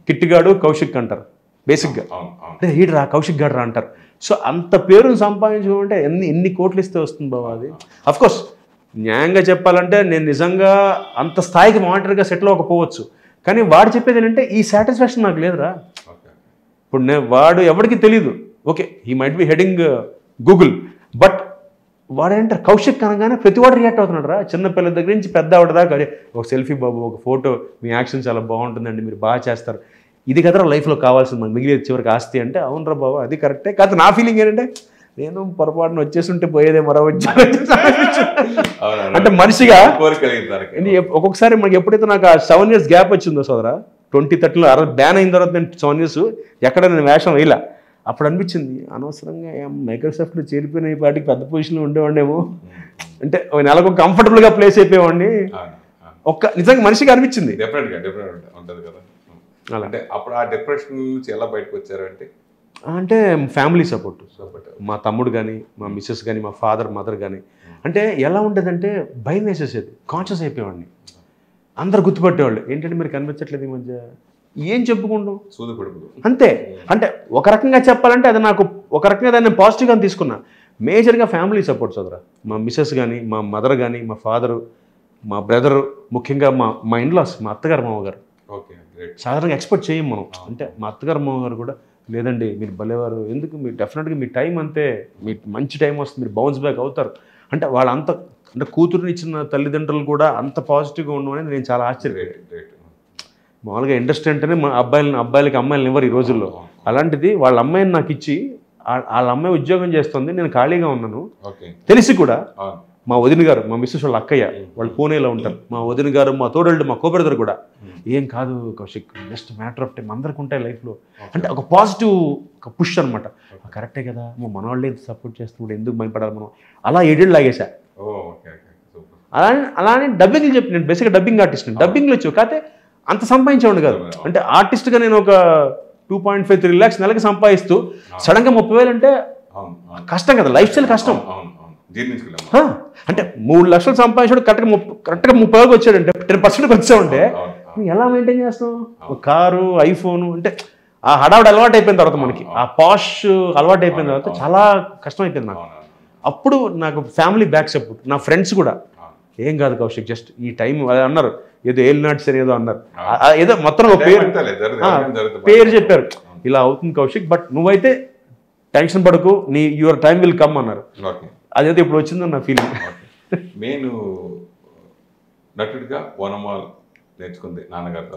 కిట్టిగాడు కౌశిక్ అంటారు బేసిక్గా, అంటే హీడ్రా కౌశిక్ గాడు రా అంటారు. సో అంత పేరును సంపాదించుకుంటే ఎన్ని కోట్లు ఇస్తే వస్తుంది బాబా అది. అఫ్కోర్స్ న్యాయంగా చెప్పాలంటే నేను నిజంగా అంత స్థాయికి మానిటర్గా సెటిల్ అవ్వకపోవచ్చు, కానీ వాడు చెప్పేది ఏంటంటే ఈ సాటిస్ఫాక్షన్ నాకు లేదురా. ఇప్పుడు వాడు ఎవరికి తెలియదు, okay he might be heading Google, but వాడేంటారు కౌశిక్ అనగానే ప్రతి వాడు రియాక్ట్ అవుతున్నాడు రా. చిన్నపిల్లల దగ్గర నుంచి పెద్ద ఆవిడ దాకా ఒక సెల్ఫీ బాబు, ఒక ఫోటో, మీ యాక్షన్ చాలా బాగుంటుందండి, మీరు బాగా చేస్తారు, ఇది కదరా లైఫ్లో కావాల్సింది, మనకి మిగిలేదు చివరికి ఆస్తి అంటే. అవునరా బాబు అది కరెక్టే, కాదు నా ఫీలింగ్ ఏంటంటే నేను పొరపాటున వచ్చేస్తుంటే పోయేదే మరో వచ్చి అంటే మనిషిగా. ఒక్కొక్కసారి మనకి ఎప్పుడైతే నాకు ఆ 7 years గ్యాప్ వచ్చిందో సోదరా, 2013లో బ్యాన్ అయిన తర్వాత నేను 7 years ఎక్కడ నేను వేషం వేయలా, అప్పుడు అనిపించింది అనవసరంగా మైక్రోసాఫ్ట్లో చేరిపోయిన ఈ పాటికి పెద్ద పొజిషన్లో ఉండేవాడేమో, అంటే నెలకు కంఫర్టబుల్గా ప్లేస్ అయిపోయేవాడిని. నిజంగా మనిషిగా అనిపించింది. అంటే అప్పుడు ఆ డిప్రెషన్ నుంచి ఎలా బయటకు వచ్చారు అంటే ఫ్యామిలీ సపోర్ట్, మా తమ్ముడు కానీ, మా మిస్సెస్ కానీ, మా ఫాదర్ మదర్ కానీ. అంటే ఎలా ఉండేదంటే భయం వేసేసేది, కాన్షియస్ అయిపోయేవాడిని. అందరు గుర్తుపట్టేవాళ్ళు, ఏంటంటే మీరు కనిపించట్లేదు ఈ మధ్య, ఏం చెప్పుకుంటాం అంతే. అంటే ఒక రకంగా చెప్పాలంటే అది నాకు ఒక రకంగా దాన్ని నేను పాజిటివ్గా తీసుకున్నా. మేజర్గా ఫ్యామిలీ సపోర్ట్ చదువురా, మా మిస్సెస్ కానీ, మా మదర్ కానీ, మా ఫాదరు, మా బ్రదరు, ముఖ్యంగా మా ఇన్లాస్, మా అత్తగారు మామగారు. సాధారణంగా ఎక్స్పెక్ట్ చేయం మనం, అంటే మా అత్తగారు మామగారు కూడా లేదండి మీరు భలేవారు, ఎందుకు మీరు డెఫినెట్గా మీ టైం అంతే, మీ మంచి టైం వస్తుంది, మీరు బౌన్స్ బ్యాక్ అవుతారు అంటే. వాళ్ళంత అంటే కూతురుని ఇచ్చిన తల్లిదండ్రులు కూడా అంత పాజిటివ్గా ఉండడం అనేది నేను చాలా ఆశ్చర్యపోయాను. మామూలుగా ఇండస్ట్రీ అంటేనే మా అబ్బాయిలకి అమ్మాయిలను ఇవ్వరు ఈ రోజుల్లో, అలాంటిది వాళ్ళ అమ్మాయిని నాకు ఇచ్చి, వాళ్ళ అమ్మాయి ఉద్యోగం చేస్తుంది, నేను ఖాళీగా ఉన్నాను తెలిసి కూడా. మా వదిన గారు, మా మిస్సెస్ వాళ్ళ అక్కయ్య, వాళ్ళు పూణేలో ఉంటారు, మా వదిన గారు, మా తోడళ్ళు, మా కోబ్రదర్ కూడా ఏం కాదు Kaushik, just matter of time, అందరికి ఉంటాయి లైఫ్లో అంటే ఒక పాజిటివ్ ఒక పుష్ అనమాట. కరెక్టే కదా, మా మనవాళ్ళే సపోర్ట్ చేస్తున్నప్పుడు ఎందుకు భయపడాలి మనం, అలా 7 ఏళ్ళు లాగేశా. అలానే డబ్బింగ్లు చెప్పి, నేను బేసిక్గా డబ్బింగ్ ఆర్టిస్ట్, డబ్బింగ్లు వచ్చావు కాకపోతే అంత సంపాదించేవాడు కాదు. అంటే ఆర్టిస్ట్గా నేను ఒక 2.5-3 lakhs నెలకి సంపాదిస్తూ సడన్గా 30,000 అంటే కష్టం కదా, లైఫ్ స్టైల్ కష్టం. అంటే 3 లక్షలు సంపాదించాడు, కరెక్ట్గా 30,000 వచ్చాడంటే 10% వచ్చామంటే ఎలా మెయింటైన్ చేస్తాం? కారు, ఐఫోన్ అంటే ఆ హడావుడు అలవాటు అయిపోయిన తర్వాత, మనకి ఆ పాష్ అలవాటు అయిపోయిన తర్వాత చాలా కష్టం అయిపోయింది నాకు. అప్పుడు నాకు ఫ్యామిలీ బ్యాక్ సపోర్ట్, నా ఫ్రెండ్స్ కూడా ఏం కాదు కౌశిక్, జస్ట్ ఈ టైం అన్నారు, ఏదో ఏలినాటి సరే ఏదో అన్నారు, ఏదో మొత్తం ఒక పేరు చెప్పారు, ఇలా అవుతుంది కౌశిక్, బట్ నువ్వైతే టెన్షన్ పడకు, యువర్ టైం విల్ కమ్ అన్నారు. అదైతే ఇప్పుడు వచ్చిందని నా ఫీలింగ్. నేను నటుడిగా వనమాల్ నేర్చుకుంది నాన్నగారి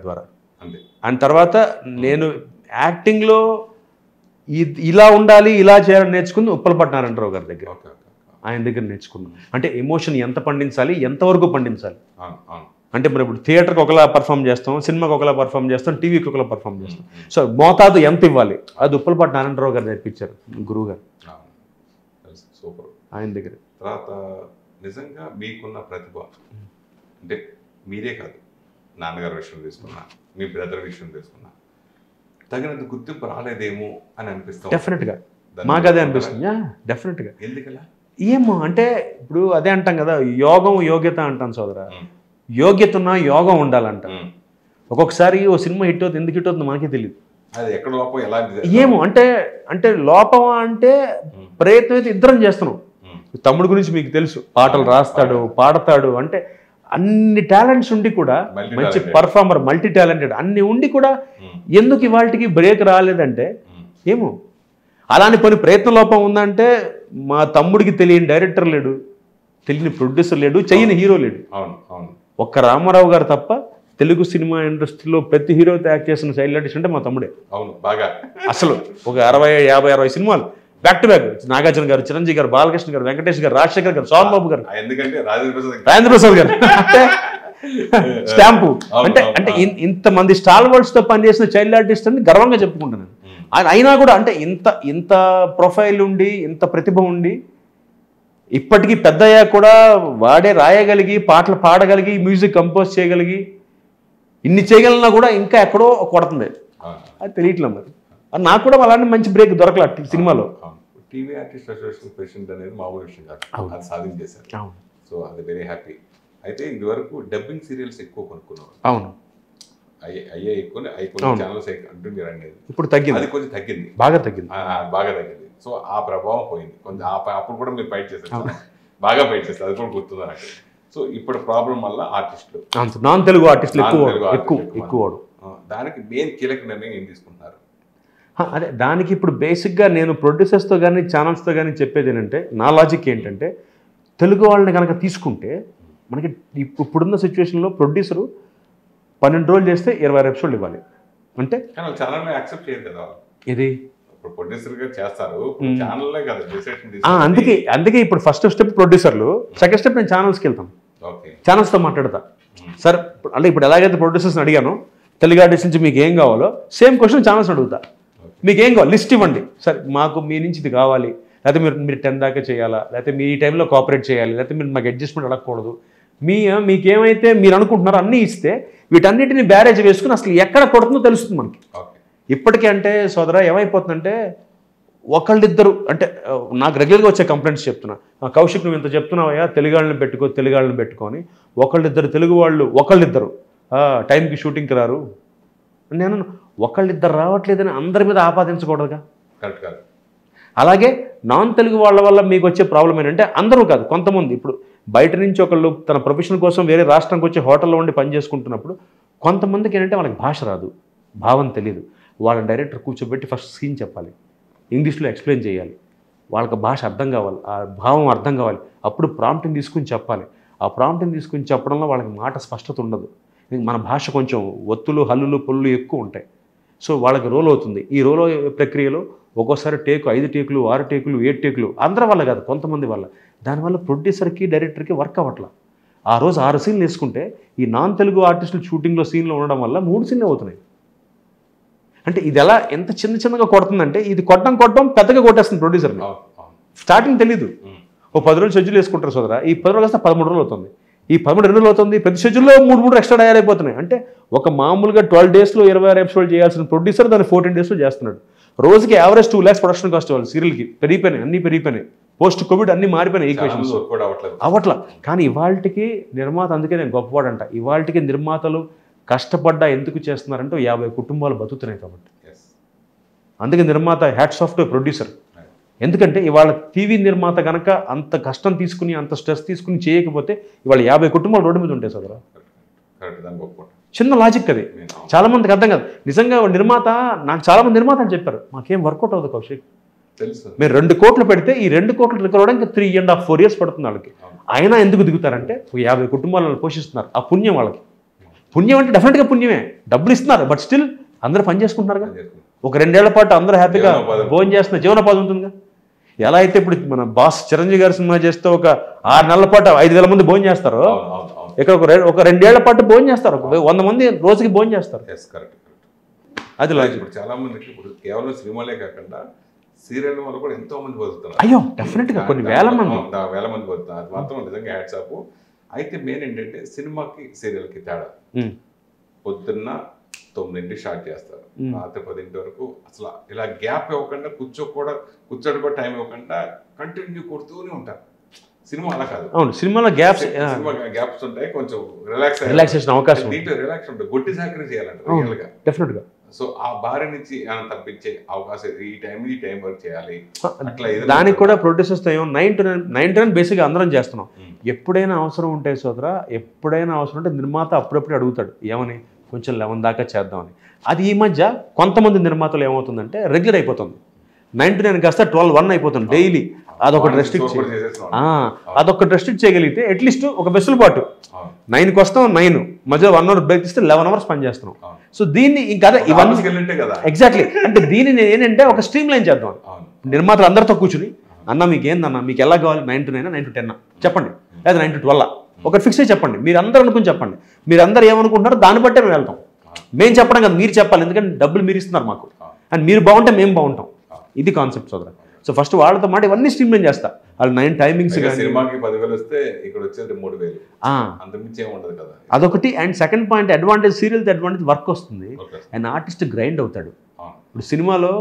ద్వారా అంతే. అండ్ తర్వాత నేను యాక్టింగ్లో ఇలా ఉండాలి, ఇలా చేయాలని నేర్చుకుంది ఉప్పలపాటి నారాయణరావు గారి దగ్గర, ఆయన దగ్గర నేర్చుకున్నాను. అంటే ఎమోషన్ ఎంత పండించాలి, ఎంతవరకు పండించాలి. అంటే మరి ఇప్పుడు థియేటర్కి ఒకలా పర్ఫామ్ చేస్తాం, సినిమాకి ఒకలా పర్ఫామ్ చేస్తాం, టీవీకి ఒకలా పర్ఫామ్ చేస్తాం. సో మోతాదు ఎంత ఇవ్వాలి, అది ఉప్పలపాటి నారాయణరావు గారు నేర్పించారు, గురువు గారు. సూపర్. ఆయన దగ్గర తర్వాత నిజంగా మీకున్న ప్రతిభ అంటే మీరే కాదు, నాన్నగారి విషయం తీసుకున్నా, మీ బ్రదర్ విషయం తీసుకున్నా, తగినంత గుర్తింపు రాలేదేమో అని అనిపిస్తాం. డెఫినెట్గా మాకు అదే అనిపిస్తుంది. డెఫినెట్గా. ఎందుకలా ఏమో అంటే ఇప్పుడు అదే అంటాం కదా, యోగం యోగ్యత అంటాం సోదరా. యోగ్యత ఉన్నా యోగం ఉండాలంట. ఒక్కొక్కసారి ఓ సినిమా హిట్ అవుతుంది, ఎందుకు హిట్ అవుతుందో మనకే తెలియదు. అది ఎక్కడ లోపం, ఎలా ఏమో అంటే లోపం అంటే ప్రయత్నం అయితే ఇద్దరం చేస్తున్నాం. తమ్ముడు గురించి మీకు తెలుసు, పాటలు రాస్తాడు, పాడతాడు, అంటే అన్ని టాలెంట్స్ ఉండి కూడా మంచి పర్ఫార్మర్, మల్టీ టాలెంటెడ్ అన్ని ఉండి కూడా ఎందుకు ఇవాళకి బ్రేక్ రాలేదంటే ఏమో. అలాంటి పని ప్రయత్న లోపం ఉందంటే మా తమ్ముడికి తెలియని డైరెక్టర్ లేడు, తెలియని ప్రొడ్యూసర్ లేడు, చెయ్యని హీరో లేడు. ఒక్క రామారావు గారు తప్ప తెలుగు సినిమా ఇండస్ట్రీలో ప్రతి హీరోతో యాక్ట్ చేసిన చైల్డ్ ఆర్టిస్ట్ అంటే మా తమ్ముడే. అవును, బాగా అసలు ఒక 60 సినిమాలు బ్యాక్ టు బ్యాక్. నాగార్జున గారు, చిరంజీవి గారు, బాలకృష్ణ గారు, వెంకటేష్ గారు, రాజశేఖర్ గారు, సోహన్ బాబు గారు, ఎందుకంటే రాజేంద్ర ప్రసాద్ గారు స్టాంపు. అంటే అంటే ఇంతమంది స్టాల్వర్డ్స్ తో పనిచేసిన చైల్డ్ ఆర్టిస్ట్ అని గర్వంగా చెప్పుకుంటున్నాను. అయినా కూడా అంటే ఇంత ప్రొఫైల్ ఉండి, ఇంత ప్రతిభ ఉండి, ఇప్పటికీ పెద్దయ్యా కూడా వాడే రాయగలిగి, పాటలు పాడగలిగి, మ్యూజిక్ కంపోజ్ చేయగలిగి, ఇన్ని చేయగలనా కూడా ఇంకా ఎక్కడో కొడుతుంది. అది తెలియట్లేదు మరి. నాకు కూడా అలాంటి మంచి బ్రేక్ దొరకలే సినిమాలో. టీవీ ఆర్టిస్ట్ అసోసియేషన్ ప్రెసిడెంట్ అనేది మామూలు విషయం కాదు, అది సాధించేశారు. సో అది వెరీ హ్యాపీ. అయితే ఇది వరకు డబ్బింగ్ సీరియల్స్ ఎక్కువ కొనుక్కున్నారు. అవును, అయ్యే ఎక్కువ ఛానల్స్ కంటిన్యూ అనేది. ఇప్పుడు తగ్గింది, అది కొంచెం తగ్గింది, బాగా తగ్గింది. సో ఆ ప్రభావం పోయింది కొంచెం. అప్పుడు కూడా మీరు ఫైట్ చేస్తారు, బాగా ఫైట్ చేస్తారు, అది కూడా గుర్తుంది నాకు. సో ఇప్పుడు ప్రాబ్లం వల్ల ఆర్టిస్టులు, నాన్ తెలుగు ఆర్టిస్టులు ఎక్కువ. దానికి మెయిన్ కీలక నిర్ణయం ఏం తీసుకుంటున్నారు? అదే దానికి ఇప్పుడు బేసిక్గా నేను ప్రొడ్యూసర్స్తో కానీ ఛానల్స్తో కానీ చెప్పేది ఏంటంటే, నా లాజిక్ ఏంటంటే, తెలుగు వాళ్ళని కనుక తీసుకుంటే మనకి ఇప్పుడున్న సిచ్యువేషన్లో ప్రొడ్యూసరు 12 రోజులు చేస్తే 26 ఎపిసోడ్లు ఇవ్వాలి. అంటే ఛానల్ యాక్సెప్ట్ చేయరు కదా ఇది, ప్రొడ్యూసర్గా చేస్తారు, ఛానల్లే కదా డిసిషన్. అందుకే ఇప్పుడు ఫస్ట్ స్టెప్ ప్రొడ్యూసర్లు, సెకండ్ స్టెప్ నేను ఛానల్స్కి వెళ్తాను, ఛానల్స్తో మాట్లాడతా. సార్ అంటే ఇప్పుడు ఎలాగైతే ప్రొడ్యూసర్స్ని అడిగాను తెలుగు ఆర్టిస్ట్ నుంచి మీకు ఏం కావాలో, సేమ్ క్వశ్చన్ ఛానల్స్ అడుగుతా. మీకు ఏం కావాలి లిస్ట్ ఇవ్వండి సార్, మాకు మీ నుంచి ఇది కావాలి, లేకపోతే మీరు 10 దాకా చేయాలా, లేకపోతే మీ ఈ టైంలో కోఆపరేట్ చేయాలి, లేకపోతే మీరు మాకు అడ్జస్ట్మెంట్ అడగకూడదు, మీకేమైతే మీరు అనుకుంటున్నారో అన్నీ ఇస్తే వీటన్నిటిని బ్యారేజ్ వేసుకుని అసలు ఎక్కడ కొడుతుందో తెలుస్తుంది మనకి. ఇప్పటికే అంటే సోదరా ఏమైపోతుందంటే, ఒకళ్ళిద్దరు అంటే నాకు రెగ్యులర్గా వచ్చే కంప్లైంట్స్ చెప్తున్నా, కౌశిక్ నువ్వు ఇంత చెప్తున్నావయ్యా తెలుగాళ్ళని పెట్టుకొని ఒకళ్ళిద్దరు తెలుగు వాళ్ళు ఒకళ్ళిద్దరు టైంకి షూటింగ్కి రారు. నేను ఒకళ్ళిద్దరు రావట్లేదని అందరి మీద ఆపాదించకూడదుగా. కరెక్ట్ కాదు. అలాగే నాన్ తెలుగు వాళ్ళ వల్ల మీకు వచ్చే ప్రాబ్లం ఏంటంటే, అందరూ కాదు కొంతమంది, ఇప్పుడు బయట నుంచి ఒకళ్ళు తన ప్రొఫెషన్ కోసం వేరే రాష్ట్రానికి వచ్చి హోటల్లో ఉండి పని చేసుకుంటున్నప్పుడు కొంతమందికి ఏంటంటే వాళ్ళకి భాష రాదు, భావం తెలియదు. వాళ్ళని డైరెక్టర్ కూర్చోబెట్టి ఫస్ట్ సీన్ చెప్పాలి, ఇంగ్లీష్లో ఎక్స్ప్లెయిన్ చేయాలి, వాళ్ళకి భాష అర్థం కావాలి, ఆ భావం అర్థం కావాలి, అప్పుడు ప్రాంప్టింగ్ తీసుకుని చెప్పాలి. ఆ ప్రాంప్టింగ్ తీసుకుని చెప్పడంలో వాళ్ళకి మాట స్పష్టత ఉండదు. మన భాష కొంచెం ఒత్తులు, హల్లులు, పొల్లు ఎక్కువ ఉంటాయి. సో వాళ్ళకి రోల్ అవుతుంది. ఈ రోల్ ప్రక్రియలో ఒక్కోసారి 5 టేకులు 6 టేకులు 7 టేకులు అందరి వల్ల కాదు, కొంతమంది వల్ల. దానివల్ల ప్రొడ్యూసర్కి డైరెక్టర్కి వర్క్ అవ్వట్లా. ఆ రోజు 6 సీన్లు వేసుకుంటే ఈ నాన్ తెలుగు ఆర్టిస్టులు షూటింగ్లో సీన్లో ఉండడం వల్ల 3 సీన్లు అవుతున్నాయి. అంటే ఇది ఎలా ఎంత చిన్నగా కొడుతుందంటే, ఇది కొట్టడం పెద్దగా కొట్టేస్తుంది ప్రొడ్యూసర్ని. స్టార్టింగ్ తెలీదు. ఓ 10 రోజులు షెడ్యూల్ వేసుకుంటారు సోదరా, ఈ 10 రోజులు కాస్త 13 రోజులు అవుతుంది, ఈ 13 రోజులు అవుతుంది, ప్రతి షెడ్యూల్లో 3 ఎక్స్ట్రా తయారైపోతున్నాయి. అంటే ఒక మామూలుగా 12 డేస్లో 26 ఎపిసోడ్ చేయాల్సిన ప్రొడ్యూసర్ దాన్ని 14 డేస్లో చేస్తున్నాడు. రోజుకి యావరేజ్ 2 lakhs ప్రొడక్షన్ కాస్ట్ వాళ్ళు సీరియల్కి పెరిగిపోయినాయి, అన్నీ పెరిగిపోయినాయి. పోస్ట్ కోవిడ్ అన్ని మారిపోయినాయి, ఈక్వేషన్స్ అవ్వట్లా. కానీ ఇవాళకి నిర్మాత, అందుకే నేను గొప్పవాడంట, ఇవాళకి నిర్మాతలు కష్టపడ్డా ఎందుకు చేస్తున్నారంటే 50 కుటుంబాలు బతుకుతున్నాయి కాబట్టి. అందుకే నిర్మాత హ్యాట్స్ ఆఫ్ టు ప్రొడ్యూసర్. ఎందుకంటే ఇవాళ టీవీ నిర్మాత కనుక అంత కష్టం తీసుకుని, అంత స్ట్రెస్ తీసుకుని చేయకపోతే ఇవాళ 50 కుటుంబాలు రోడ్డు మీద ఉంటాయి సోదరా. చిన్న లాజిక్ అది, చాలా మందికి అర్థం కాదు. నిజంగా నిర్మాత, నాకు చాలా మంది నిర్మాత అని చెప్పారు, మాకేం వర్కౌట్ అవ్వదు కౌశిక్, మీరు 2 కోట్లు పెడితే ఈ 2 కోట్లు రికవర్ అవడానికి 3.5-4 years పడుతుంది వాళ్ళకి. అయినా ఎందుకు దిగుతారంటే 50 కుటుంబాలను పోషిస్తున్నారు. ఆ పుణ్యం వాళ్ళకి. పుణ్యం అంటే డెఫినెట్గా పుణ్యమే, డబ్బులు ఇస్తున్నారు, బట్ స్టిల్ అందరూ పని చేసుకుంటున్నారుగా. ఒక 2 ఏళ్ల పాటు అందరూ హ్యాపీగా భోజనం చేస్తున్న జీవనోపాధి ఉంటుందిగా. ఎలా అయితే ఇప్పుడు మన బాస్ చిరంజీవి గారి సినిమా చేస్తే ఒక 6 నెలల పాటు 5,000 మంది భోజనం చేస్తారు, ఇక్కడ ఒక 2 ఏళ్ల పాటు భోజనం చేస్తారు, 100 మంది రోజుకి భోజనం చేస్తారు. అది ఇప్పుడు చాలా మందికి ఇప్పుడు కేవలం సినిమాలే కాకుండా సీరియల్ వల్ల కూడా ఎంతో మంది బతుకుతున్నారు. అయ్యో డెఫినెట్ గా కొన్ని వేల మంది బతుకుతున్నారు. అది మాత్రం నిజంగా హ్యాట్స్ ఆఫ్. అయితే మెయిన్ ఏంటంటే సినిమాకి సీరియల్కి తేడా, పొద్దున్న 9 స్టార్ట్ చేస్తారు, రాత్రి 10 వరకు అసలు ఇలా గ్యాప్ ఇవ్వకుండా కూర్చోడు కూడా టైం ఇవ్వకుండా కంటిన్యూ కొడుతూనే ఉంటారు. సినిమా అలా కాదు. అవును, సినిమాలో గ్యాప్స్ ఉంటాయి, కొంచెం రిలాక్సేషన్ అవకాశం, రిలాక్స్ ఉంటుంది. గొట్టి సాకరీ చేయాలంటే రియల్ గా డెఫినెట్ గా సో ఆ బారి నుంచి ఏమైనా తప్పించే అవకాశం ఈ టైం వరకు చేయాలి అట్లా దానికి కూడా ప్రొడ్యూసర్స్ ఏమో 9 to 9 బేసిక్గా అందరం చేస్తున్నాం. ఎప్పుడైనా అవసరం ఉంటే సోదరా, ఎప్పుడైనా అవసరం ఉంటే నిర్మాత అప్పుడప్పుడు అడుగుతాడు ఏమని, కొంచెం 11 దాకా చేద్దామని. అది ఈ మధ్య కొంతమంది నిర్మాతలు ఏమవుతుందంటే రెగ్యులర్ అయిపోతుంది. 9 to 9 కాస్త 12-1 అయిపోతుంది డైలీ. అదొకటి రెస్ట్రిక్ట్ చేయగలిగితే అట్లీస్ట్ ఒక వెసులుబాటు. 9కి వస్తాం, 9 మధ్య 1 hour బ్రేక్ ఇస్తే 11 hours పని చేస్తున్నాం. సో దీన్ని ఇంకా ఇవన్నీ ఎగ్జాక్ట్లీ అంటే దీన్ని నేను ఏంటంటే ఒక స్ట్రీమ్ లైన్ చేద్దాం. నిర్మాతలు అందరితో కూర్చుని అన్న మీకు ఏందన్నా, మీకు ఎలా కావాలి, 9 to 9, 9 to 10 చెప్పండి, లేదా 9 to 12 ఒకటి ఫిక్స్ అయ్యి చెప్పండి. మీరు అందరూ అనుకుని చెప్పండి, మీరు అందరూ ఏమనుకుంటున్నారో దాన్ని బట్టే మేము వెళ్తాం. మేము చెప్పడం కదా, మీరు చెప్పాలి, ఎందుకంటే డబ్బులు మీరు ఇస్తున్నారు మాకు, అండ్ మీరు బాగుంటే మేము బాగుంటాం. ఇది కాన్సెప్ట్ సోదరా. సో ఫస్ట్ వాళ్ళతో మాట ఇవన్నీ స్ట్రీమ్ లైన్ చేస్తా. వాళ్ళు 9 టైమింగ్స్ సినిమాకి 10,000 వస్తే ఇక్కడ వచ్చేది 3,000, అంతమించి ఏమి ఉండదు కదా. అదొకటి. అండ్ సెకండ్ పాయింట్ అడ్వాంటేజ్, సీరియల్తో అడ్వాంటేజ్ వర్క్ వస్తుంది. అండ్ ఆర్టిస్ట్ గ్రైండ్ అవుతాడు. ఇప్పుడు సినిమాలో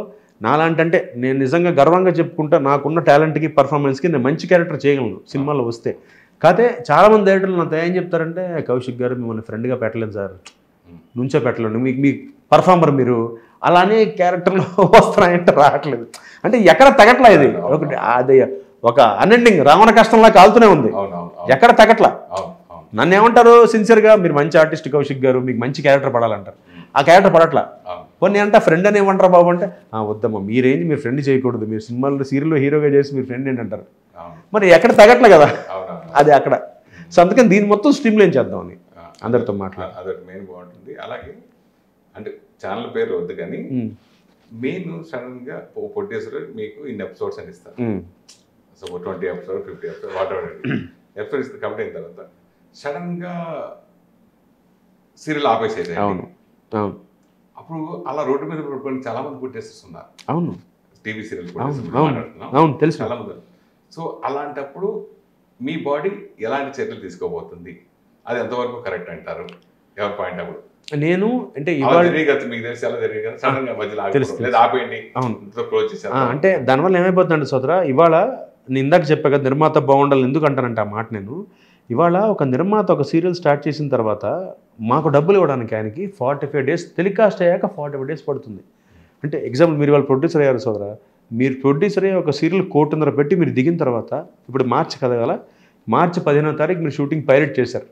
నాలాంటే నేను నిజంగా గర్వంగా చెప్పుకుంటా, నాకున్న టాలెంట్కి పర్ఫార్మెన్స్కి నేను మంచి క్యారెక్టర్ చేయగలను సినిమాలో వస్తే. కాకపోతే చాలామంది డైరెక్టర్లు నాతో ఏం చెప్తారంటే, కౌశిక్ గారు మిమ్మల్ని ఫ్రెండ్గా పెట్టలేదు సార్, నుంచో పెట్టలేను, మీ పర్ఫార్మర్ మీరు అలానే క్యారెక్టర్లో వస్తున్నాయంటే రావట్లేదు. అంటే ఎక్కడ తగట్లా ఇది ఒకటి. అది ఒక అన్ఎండింగ్ రావణ కష్టంలా కాలుతూనే ఉంది, ఎక్కడ తగట్లా. నన్ను ఏమంటారు సిన్సియర్గా, మీరు మంచి ఆర్టిస్ట్ కౌశిక్ గారు, మీకు మంచి క్యారెక్టర్ పడాలంటారు. ఆ క్యారెక్టర్ పడట్లా. కొన్ని అంటే ఫ్రెండ్ అని ఏమంటారు బాబు అంటే, వద్దమ్మా మీ రేంజ్ మీరు ఫ్రెండ్ చేయకూడదు, మీరు సినిమాల్లో సీరియల్లో హీరోగా చేసి మీరు ఫ్రెండ్ ఏంటంటారు. మరి ఎక్కడ తగట్లే కదా అది అక్కడ. సో అందుకని దీన్ని మొత్తం స్ట్రీమ్ లైన్ చేద్దాం అని అందరితో మాట్లాడాలి. అదొకటి మెయిన్ బాగుంటుంది. అలాగే అంటే ఛానల్ పేరు వద్దు కానీ మెయిన్ సడన్ గా ప్రొడ్యూసర్ మీకు ఇన్ని ఎపిసోడ్స్ అని ఇస్తారు. So 20 episodes 50 episodes what ever episode ఇస్తే కంప్లీట్ అయిన తర్వాత సడన్ గా సీరియల్ ఆపేసేది. అప్పుడు అలా రోడ్డు మీద పడుకొని చాలా మంది ప్రొడ్యూసర్స్ ఉన్నారు. అవును, టీవీ సీరియల్ తెలుసు చాలా మంది. సో అలాంటప్పుడు మీ బాడీ ఎలాంటి చర్యలు తీసుకోబోతుంది, అది ఎంతవరకు కరెక్ట్ అంటారు? ఎవరి పాయింట్ అప్పుడు నేను అంటే అంటే దానివల్ల ఏమైపోతుందండి సోదరా, ఇవాళ నేను ఇందాక చెప్పా కదా నిర్మాత బాగుండాలి ఎందుకు అంటానంటే ఆ మాట. నేను ఇవాళ ఒక నిర్మాత ఒక సీరియల్ స్టార్ట్ చేసిన తర్వాత మాకు డబ్బులు ఇవ్వడానికి ఆయనకి 45 days టెలికాస్ట్ అయ్యాక 45 days పడుతుంది. అంటే ఎగ్జాంపుల్ మీరు వాళ్ళు ప్రొడ్యూసర్ అయ్యారు సోదరా, మీరు ప్రొడ్యూసర్ అయ్యే ఒక సీరియల్ 1,00,00,000 పెట్టి మీరు దిగిన తర్వాత, ఇప్పుడు మార్చి కదా గల, మార్చి 15వ తారీఖు మీరు షూటింగ్ పైలట్ చేశారు,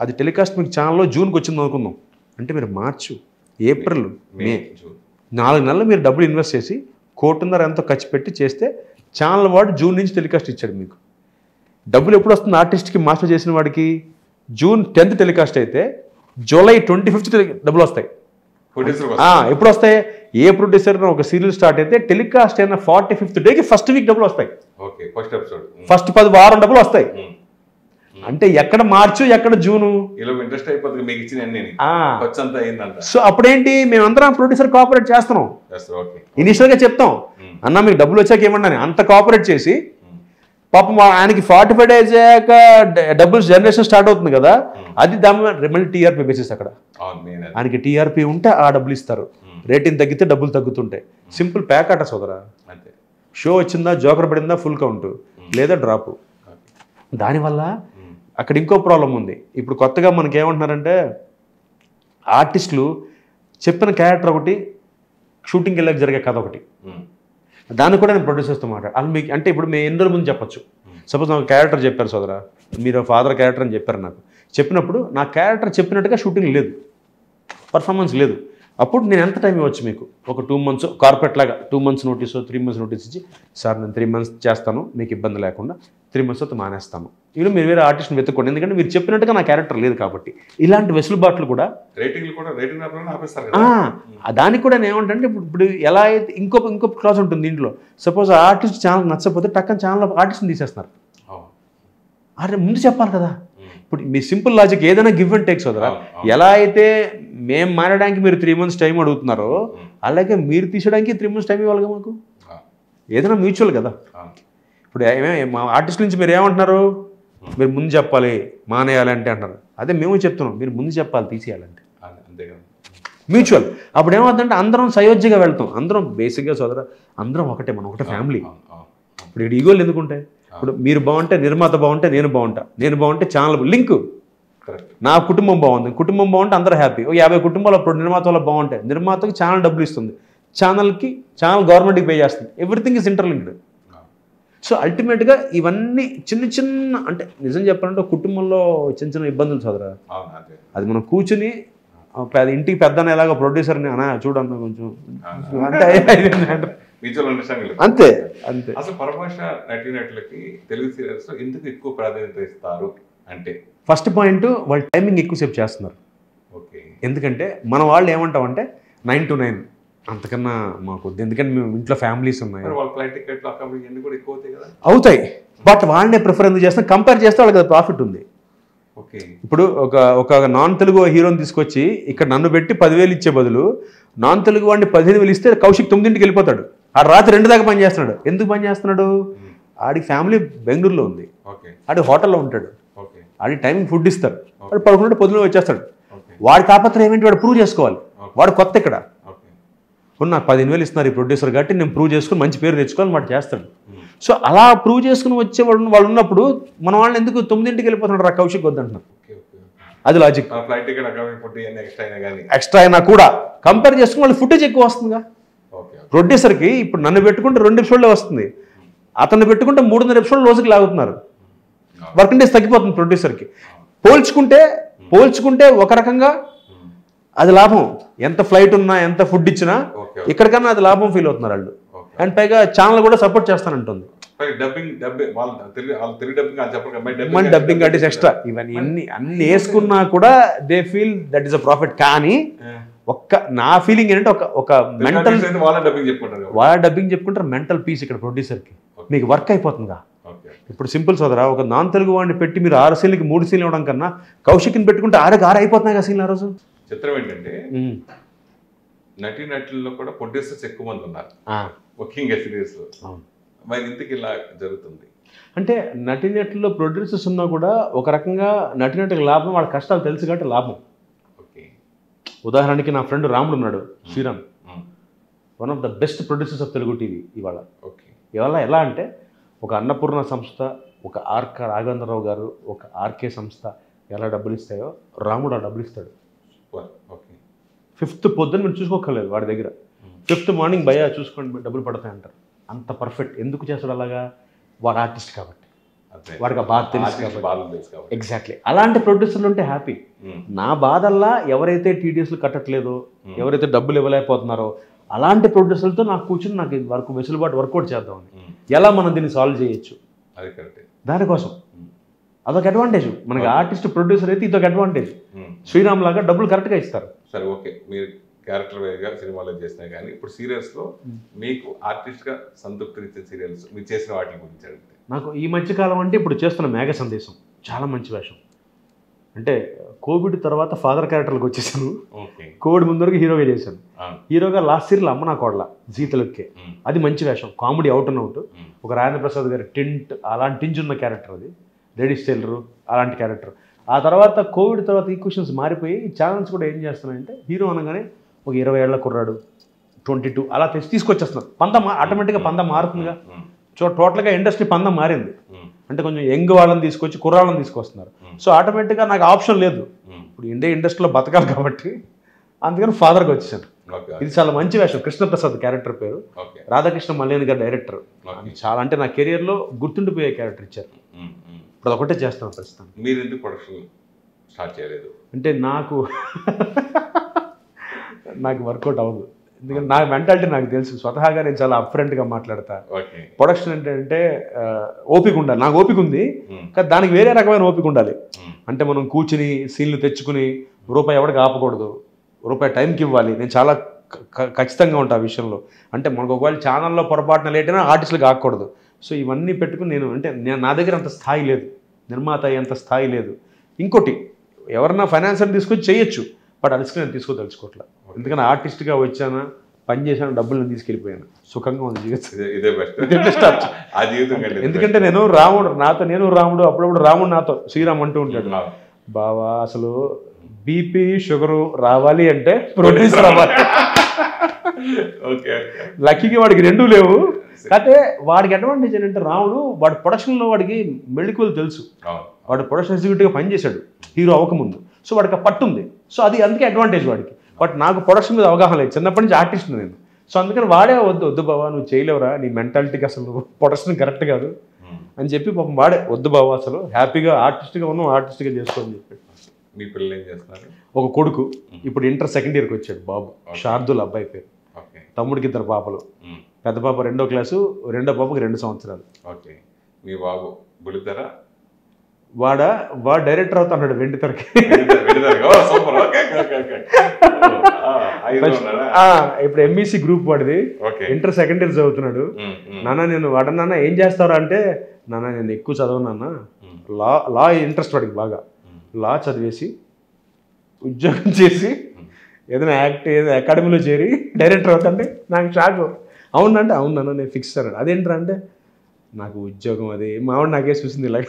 అది టెలికాస్ట్ మీకు ఛానల్లో జూన్కి వచ్చింది అనుకుందాం. అంటే మీరు మార్చు, ఏప్రిల్, మే 4 నెలలు మీరు డబ్బులు ఇన్వెస్ట్ చేసి 1,00,00,000 ఎంతో ఖర్చు పెట్టి చేస్తే ఛానల్ వాడు జూన్ నుంచి టెలికాస్ట్ ఇచ్చాడు మీకు. డబ్బులు ఎప్పుడు వస్తుంది ఆర్టిస్ట్కి, మాస్టర్ చేసిన వాడికి? June 10th టెలికాస్ట్ అయితే July 25th డబ్బులు వస్తాయి. ఎప్పుడు వస్తాయి? ఏ ప్రొడ్యూసర్ ఒక సీరియల్ స్టార్ట్ అయితే టెలికాస్ట్ అయిన 45th డేకి ఫస్ట్ వీక్ డబ్బులు వస్తాయి. ఫస్ట్ 10 వారం డబ్బులు వస్తాయి. అంటే ఎక్కడ మార్చు ఎక్కడ జూను. సో అప్పుడేంటి, మేమందరం ప్రొడ్యూసర్ కోఆపరేట్ చేస్తున్నాం. ఇనిషియల్గా చెప్తాం అన్న మీకు డబ్బులు వచ్చాక ఏమన్నా అంత కోఆపరేట్ చేసి, పాపం ఆయనకి 45 days అయ్యాక డబ్బులు జనరేషన్ స్టార్ట్ అవుతుంది కదా, అది దాని మళ్ళీ టీఆర్పీ బేసిస్. అక్కడ ఆయనకి టీఆర్పీ ఉంటే ఆ డబ్బులు ఇస్తారు, రేటింగ్ తగ్గితే డబ్బులు తగ్గుతుంటాయి. సింపుల్ ప్యాక్ అట సోదరా. షో వచ్చిందా, జోకర్ పడిందా, ఫుల్ కౌంట్, లేదా డ్రాప్. దానివల్ల అక్కడ ఇంకో ప్రాబ్లం ఉంది. ఇప్పుడు కొత్తగా మనకి ఏమంటున్నారంటే, ఆర్టిస్టులు చెప్పిన క్యారెక్టర్ ఒకటి, షూటింగ్కి వెళ్ళాక జరిగే కథ ఒకటి. దాన్ని కూడా నేను ప్రొడ్యూసర్స్తో మాట్లాడు. అసలు మీకు అంటే ఇప్పుడు మేము ఎన్ని రోజుల ముందు చెప్పచ్చు. సపోజ్ నాకు క్యారెక్టర్ చెప్పారు సోదరా, మీరు ఫాదర్ క్యారెక్టర్ అని చెప్పారు. నాకు చెప్పినప్పుడు నా క్యారెక్టర్ చెప్పినట్టుగా షూటింగ్ లేదు, పర్ఫార్మెన్స్ లేదు. అప్పుడు నేను ఎంత టైం ఇవ్వచ్చు మీకు? ఒక 2 months కార్పొరేట్ లాగా 2 months నోటీస్, 3 months నోటీస్ ఇచ్చి, సార్ నేను 3 months చేస్తాను మీకు ఇబ్బంది లేకుండా, 3 months తర్వాత మానేస్తాము. ఇలా మీరు వేరే ఆర్టిస్ట్ని వెతుక్కోండి, ఎందుకంటే మీరు చెప్పినట్టుగా నా క్యారెక్టర్ లేదు కాబట్టి. ఇలాంటి వెసులుబాట్లు కూడా దానికి కూడా నేను ఏమంటే, ఇప్పుడు ఎలా అయితే ఇంకో క్లాస్ ఉంటుంది దీంట్లో. సపోజ్ ఆర్టిస్ట్ ఛానల్ నచ్చకపోతే టక్కన ఛానల్ ఆర్టిస్ట్ని తీసేస్తున్నారు. అరే ముందు చెప్పాలి కదా. ఇప్పుడు మీ సింపుల్ లాజిక్ ఏదైనా గివ్ అండ్ టేక్స్ వదరా. ఎలా అయితే మేము మారడానికి మీరు 3 months టైం అడుగుతున్నారో, అలాగే మీరు తీసడానికి 3 months టైం ఇవ్వాలి మాకు. ఏదైనా మ్యూచువల్ కదా. ఇప్పుడు మా ఆర్టిస్ట్ నుంచి మీరు ఏమంటున్నారు, మీరు ముందు చెప్పాలి మానేయాలంటే అంటారు. అదే మేము చెప్తున్నాం, మీరు ముందు చెప్పాలి తీసేయాలంటే. మ్యూచువల్. అప్పుడు ఏమవుతుందంటే అందరం సయోధ్యగా వెళ్తాం. అందరం బేసిక్గా సోదరా అందరం ఒకటే, మనం ఒకటే ఫ్యామిలీ. ఇప్పుడు ఇక్కడ ఈగోలు ఎందుకుంటాయి? ఇప్పుడు మీరు బాగుంటే నిర్మాత బాగుంటే నేను బాగుంటా, నేను బాగుంటే ఛానల్ లింక్ నా కుటుంబం బాగుంది, కుటుంబం బాగుంటే అందరూ హ్యాపీ. ఓ 50 కుటుంబాలు అప్పుడు నిర్మాత వల్ల బాగుంటాయి, నిర్మాతకి ఛానల్ డబ్బులు ఇస్తుంది, ఛానల్ గవర్నమెంట్కి పే చేస్తుంది. Everything is interlinked. సో అల్టిమేట్గా ఇవన్నీ చిన్న చిన్న, అంటే నిజం చెప్పాలంటే కుటుంబంలో చిన్న చిన్న ఇబ్బందులు సోదరా. అది మనం కూర్చుని ఇంటికి పెద్దన ఎలాగో ప్రొడ్యూసర్ని అన్నా చూడన్నా కొంచెం అంతే అంతే. అసలు పరభాష నటీనటులకి తెలుగు సీరియల్స్ ఎందుకు ఎక్కువ ప్రాధాన్యత ఇస్తారు అంటే, ఫస్ట్ పాయింట్ వాళ్ళు టైమింగ్ ఎక్కువసేపు చేస్తున్నారు. ఓకే. ఎందుకంటే మన వాళ్ళు ఏమంటామంటే 9 to 9, అంతకన్నా మాకు వద్దు, ఎందుకంటే మేము ఇంట్లో ఫ్యామిలీస్ ఉన్నాయి. వాళ్ళ ఫ్లైట్ టికెట్లు అకామిడేషన్ కూడా ఎక్కువ అవుతాయి కదా. అవుతాయి, బట్ వాళ్ళనే ప్రిఫర్ ఎందుకు చేస్తాం, కంపేర్ చేస్తే వాళ్ళకి అది ప్రాఫిట్ ఉంది. ఓకే. ఇప్పుడు ఒక నాన్ తెలుగు హీరోని తీసుకొచ్చి ఇక్కడ నన్ను పెట్టి 10,000 ఇచ్చే బదులు నాన్ తెలుగు వాడిని 15,000 ఇస్తే కౌశిక్ 9ంటికి వెళ్ళిపోతాడు, ఆ రాత్రి 2 దాకా పని చేస్తున్నాడు. ఎందుకు పని చేస్తున్నాడు? ఆడి ఫ్యామిలీ బెంగళూరులో ఉంది, ఆడి హోటల్లో ఉంటాడు, ఆడి టైంకి ఫుడ్ ఇస్తారు, వాడు 11 పొద్దున వచ్చేస్తాడు. వాడి తాపత్రయం ఏంటి? వాడు ప్రూవ్ చేసుకోవాలి, వాడు కొత్త ఇక్కడ. నాకు 15,000 ఇస్తున్నారు ఈ ప్రొడ్యూసర్ కాబట్టి నేను ప్రూవ్ చేసుకుని మంచి పేరు తెచ్చుకోవాలి, వాడు చేస్తాడు. సో అలా ప్రూవ్ చేసుకుని వచ్చే వాళ్ళు ఉన్నప్పుడు మన వాళ్ళని ఎందుకు 9ంటికి వెళ్ళిపోతున్నాడు రా కౌశిక్ వద్దంటున్నారు. అది లాజిక్. ఎక్స్ట్రా అయినా కూడా కంపేర్ చేసుకుని వాళ్ళు ఫుటేజ్ ఎక్కువ వస్తుందిగా. ప్రొడ్యూసర్కి ఇప్పుడు నన్ను పెట్టుకుంటే 2 ఎపిసోడ్లే వస్తుంది, అతన్ని పెట్టుకుంటే 3.5 ఎపిసోడ్లు రోజుకి లాగుతున్నారు. వర్కింగ్ డేస్ తగ్గిపోతుంది ప్రొడ్యూసర్కి. పోల్చుకుంటే ఒక రకంగా అది లాభం. ఎంత ఫ్లైట్ ఉన్నా ఎంత ఫుడ్ ఇచ్చినా ఇక్కడికన్నా అది లాభం ఫీల్ అవుతున్నారు వాళ్ళు. అండ్ పైగా ఛానల్ కూడా సపోర్ట్ చేస్తానంటుంది. డబ్బింగ్ అంటే ఎక్స్ట్రా ఇవన్నీ అన్ని వేసుకున్నా కూడా they feel that is a profit. కానీ నా ఫీలింగ్ ఏంటంటే ఒక మెంటల్ వాళ్ళ డబ్బింగ్ చెప్పుకుంటారు, మెంటల్ పీస్ ఇక్కడ ప్రొడ్యూసర్కి. మీకు వర్క్ అయిపోతుందిగా. ఇప్పుడు సింపుల్ సోదరా, ఒక నాన్ తెలుగు వాడిని పెట్టి మీరు 6 సీన్లకి 3 సీన్లు ఇవ్వడం కన్నా కౌశిక్ని పెట్టుకుంటే 6 అయిపోతున్నాయి కదా సీన్లు ఆ రోజు. చిత్రం ఏంటంటే నటీనటుల్లో కూడా ప్రొడ్యూసర్స్ ఎక్కువ మంది ఉన్నారు వర్కింగ్ సీరియల్స్. మరి ఇంతకు ఇలా జరుగుతుంది అంటే నటీనటుల్లో ప్రొడ్యూసర్స్ ఉన్నా కూడా ఒక రకంగా నటీనటులకు లాభం, వాళ్ళ కష్టాలు తెలుసు కాబట్టి లాభం. ఉదాహరణకి నా ఫ్రెండ్ రాముడు ఉన్నాడు, Sriram, one of the best producers of Telugu TV ఇవాళ. ఇవాళ ఎలా అంటే ఒక అన్నపూర్ణ సంస్థ, ఒక ఆర్క రాఘవేంద్రరావు గారు, ఒక ఆర్కే సంస్థ ఎలా డబ్బులు ఇస్తాయో రాముడు ఆ డబ్బులు ఇస్తాడు. 5th పొద్దున్న మీరు చూసుకోక్కర్లేదు వాడి దగ్గర, 5th మార్నింగ్ భయ్యా చూసుకోండి డబ్బులు పడతాయి అంటారు. అంత పర్ఫెక్ట్. ఎందుకు చేస్తాడు అలాగా? వాడు ఆర్టిస్ట్ కాబట్టి, వాడికి ఆ బాధ తెలుసు కాబట్టి. ఎగ్జాక్ట్లీ. అలాంటి ప్రొడ్యూసర్లు ఉంటే హ్యాపీ. నా బాధల్లా ఎవరైతే టీడీఎస్లు కట్టట్లేదో, ఎవరైతే డబ్బులు ఇవ్వలేకపోతున్నారో అలాంటి ప్రొడ్యూసర్లతో నాకు కూర్చుని నాకు వరకు వెసులుబాటు వర్కౌట్ చేద్దామని, ఎలా మనం దీన్ని సాల్వ్ చేయొచ్చు దానికోసం. అదొక అడ్వాంటేజ్ మనకి. ఆర్టిస్ట్ ప్రొడ్యూసర్ అయితే ఇదొక అడ్వాంటేజ్. శ్రీరామ్ లాగా డబ్బులు కరెక్ట్గా ఇస్తారు. సరే, ఓకే, మీరు క్యారెక్టర్ వేగా సినిమాలో చేసినా కానీ ఇప్పుడు సీరియల్స్లో మీకు ఆర్టిస్ట్గా సంతృప్తినిచ్చే సీరియల్స్ మీరు చేసిన వాటి గురించి అడిగితే, నాకు ఈ మధ్యకాలం అంటే ఇప్పుడు చేస్తున్న మేఘ సందేశం చాలా మంచి వేషం. అంటే కోవిడ్ తర్వాత ఫాదర్ క్యారెక్టర్లకు వచ్చేసాను. కోవిడ్ ముందు వరకు హీరోగా చేశాను. హీరోగా లాస్ట్ సీరియల్ అమ్మ నా కోడల జీ తెలుగుకే, అది మంచి వేషం, కామెడీ అవుట్ అండ్ అవుట్. ఒక రాజేంద్ర ప్రసాద్ గారి అలాంటి టింజ్ ఉన్న క్యారెక్టర్ అది, లేడీస్ టైలరు అలాంటి క్యారెక్టర్. ఆ తర్వాత కోవిడ్ తర్వాత ఈక్వెషన్స్ మారిపోయి ఛానల్స్ కూడా ఏం చేస్తున్నాయంటే హీరో అనగానే ఒక 20 ఏళ్ల కుర్రాడు 22 అలా తీసుకొచ్చేస్తున్నారు. ఆటోమేటిక్గా పందం మారుతుందిగా. టోటల్గా ఇండస్ట్రీ పందం మారింది. అంటే కొంచెం యంగ్ వాళ్ళని తీసుకొచ్చి కుర్రాళ్ళని తీసుకొస్తున్నారు. సో ఆటోమేటిక్గా నాకు ఆప్షన్ లేదు, ఇప్పుడు ఇండస్ట్రీలో బతకాలి కాబట్టి అందుకని ఫాదర్గా వచ్చేసాను. ఇది చాలా మంచి వేషం. కృష్ణప్రసాద్ క్యారెక్టర్ పేరు, రాధాకృష్ణ మల్లేని గారి డైరెక్టర్. చాలా అంటే నా కెరియర్లో గుర్తుండిపోయే క్యారెక్టర్ ఇచ్చారు. ఇప్పుడు ఒకటే చేస్తాను ప్రస్తుతం. మీరు ఎందుకు ప్రొడక్షన్ స్టార్ట్ చేయలేదు? అంటే నాకు వర్కౌట్ అవ్వదు. ఎందుకంటే నా మెంటాలిటీ నాకు తెలుసు. స్వతహాగా నేను చాలా అప్ఫ్రంట్గా మాట్లాడతా. ప్రొడక్షన్ అంటే ఓపిక ఉండాలి. నాకు ఓపిక ఉంది, కానీ దానికి వేరే రకమైన ఓపిక ఉండాలి. అంటే మనం కూర్చుని సీన్లు తెచ్చుకుని రూపాయి ఎవరికి ఆపకూడదు, రూపాయి టైంకి ఇవ్వాలి. నేను చాలా ఖచ్చితంగా ఉంటా ఆ విషయంలో. అంటే మనకు ఒకవేళ ఛానల్లో పొరపాటున లేట్ అయినా ఆర్టిస్టులకు ఆగకూడదు. సో ఇవన్నీ పెట్టుకుని నేను నా దగ్గర అంత స్థాయి లేదు, నిర్మాత అయ్యేంత స్థాయి లేదు. ఇంకోటి, ఎవరన్నా ఫైనాన్సర్ తీసుకొచ్చి చేయొచ్చు, బట్ ఆ రిస్క్ నేను తీసుకోదలుచుకోవట్లే. ఎందుకంటే ఆర్టిస్ట్గా వచ్చానా, పని చేశాను, డబ్బులు నేను తీసుకెళ్ళిపోయాను, సుఖంగా ఉంది జీవితం. ఎందుకంటే నేను రాముడు అప్పుడప్పుడు రాముడు నాతో శ్రీరామ్ అంటూ ఉంటాడు, బావా అసలు బీపీ షుగరు రావాలి అంటే ప్రొడ్యూసర్ రావాలి. లక్కీకి వాడికి 2 లేవు. కాకపోతే వాడికి అడ్వాంటేజ్ ఏంటంటే రాముడు వాడి ప్రొడక్షన్లో వాడికి మెళకువలు తెలుసు. వాడు ప్రొడక్షన్ ఎగ్జిక్యూటివ్గా పనిచేశాడు హీరో అవ్వకముందు. సో వాడికి ఆ పట్టు ఉంది. సో అది అందుకే అడ్వాంటేజ్ వాడికి. బట్ నాకు ప్రొడక్షన్ మీద అవగాహన లేదు, చిన్నప్పటి నుంచి ఆర్టిస్ట్ నేను. సో అందుకని వాడే వద్దు బావా నువ్వు చేయలేవురా, నీ మెంటాలిటీకి అసలు ప్రొడక్షన్ కరెక్ట్ కాదు అని చెప్పి పాపం వాడే వద్దు బావా అసలు హ్యాపీగా ఆర్టిస్ట్గా ఉన్నాం, ఆర్టిస్ట్గా చేసుకోని చెప్పి. మీ పిల్లలు ఏం చేస్తున్నారు? ఒక కొడుకు ఇప్పుడు ఇంటర్ సెకండ్ ఇయర్కి వచ్చాడు బాబు, షార్దుల్ అబ్బాయి పేరు. తమ్ముడికి 2 పాపలు, పెద్ద పాప 2వ క్లాసు, రెండో పాపకి 2 సంవత్సరాలు. ఓకే. మీ బాబు బుల్లితెర వాడు డైరెక్టర్ అవుతాడు వెండితెరకి. ఇప్పుడు ఎంఈసి గ్రూప్ వాడిది, ఇంటర్ సెకండ్ ఇయర్ చదువుతున్నాడు. నాన్న నేను వాడన్నా ఏం చేస్తారా అంటే, నాన్న నేను ఎక్కువ చదవనన్నా, లా ఇంట్రెస్ట్ వాడికి బాగా, లా చదివేసి ఉద్యోగం చేసి ఏదైనా ఏదైనా అకాడమీలో చేరి డైరెక్టర్ అవుతుంటే నాకు షాక్. అవునంటే అవునన్నా నేను ఫిక్స్ అన్నాడు. అదేంట్రా అంటే నాకు ఉద్యోగం అది మావాడు నాకే చూసింది ఇలా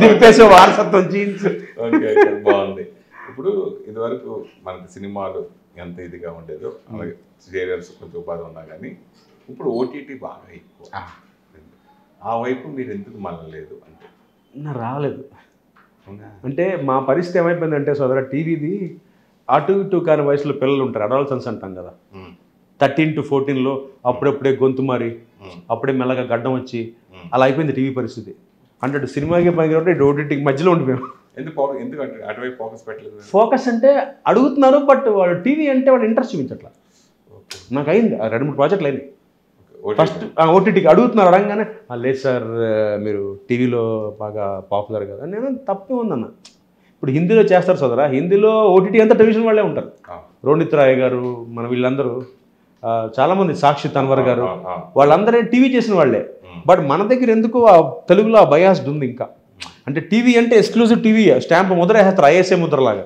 దింపేసే వారసత్వం జీన్స్. బాగుంది. ఇప్పుడు ఇదివరకు మనకి సినిమాలు ఎంత ఇదిగా ఉండేదో అలాగే సీరియల్స్ కొంచెం ఉపాధి ఉన్నా కానీ ఇప్పుడు ఓటీటీ బాగా ఎక్కువ. ఆ వైపు మీరు ఎందుకు మళ్ళలేదు అంటే? నా రాలేదు అంటే మా పరిస్థితి ఏమైపోయిందంటే సోదర, టీవీది అటు ఇటు కాని వయసులో పిల్లలు ఉంటారు, అడాల్సన్స్ అంటాం కదా, 13 to 14లో అప్పుడప్పుడే గొంతు మారి అప్పుడే మెల్లగా గడ్డం వచ్చి అలా అయిపోయింది టీవీ పరిస్థితి. అంటే సినిమాకి పని కాబట్టి ఓటీటీకి మధ్యలో ఉండిపోయాం. ఎందుకు అటువైపు ఫోకస్ పెట్టలేదు? ఫోకస్ అంటే అడుగుతున్నారు, బట్ వాళ్ళు టీవీ అంటే వాళ్ళు ఇంట్రెస్ట్ చూపించట్లా. నాకు అయింది 2-3 ప్రాజెక్టులు అయినాయి. ఫస్ట్ ఓటీటీకి అడుగుతున్నారు, అడగగానే లేదు సార్ మీరు టీవీలో బాగా పాపులర్ కదా. నేను తప్పే ఉందన్న. ఇప్పుడు హిందీలో చేస్తారు సోదరా, హిందీలో ఓటీటీ అంతా టెలివిజన్ వాళ్ళే ఉంటారు. రోనిత్ రాయ్ గారు, మన వీళ్ళందరూ చాలామంది, సాక్షి తన్వర్ గారు, వాళ్ళందరూ టీవీ చేసిన వాళ్ళే. బట్ మన దగ్గర ఎందుకు తెలుగులో ఆ బయాస్డ్ ఉంది ఇంకా. అంటే టీవీ అంటే ఎక్స్క్లూజివ్ టీవీ, స్టాంప్ ముద్ర వేస్తారు ఐఎస్ఏ ముద్రలాగా.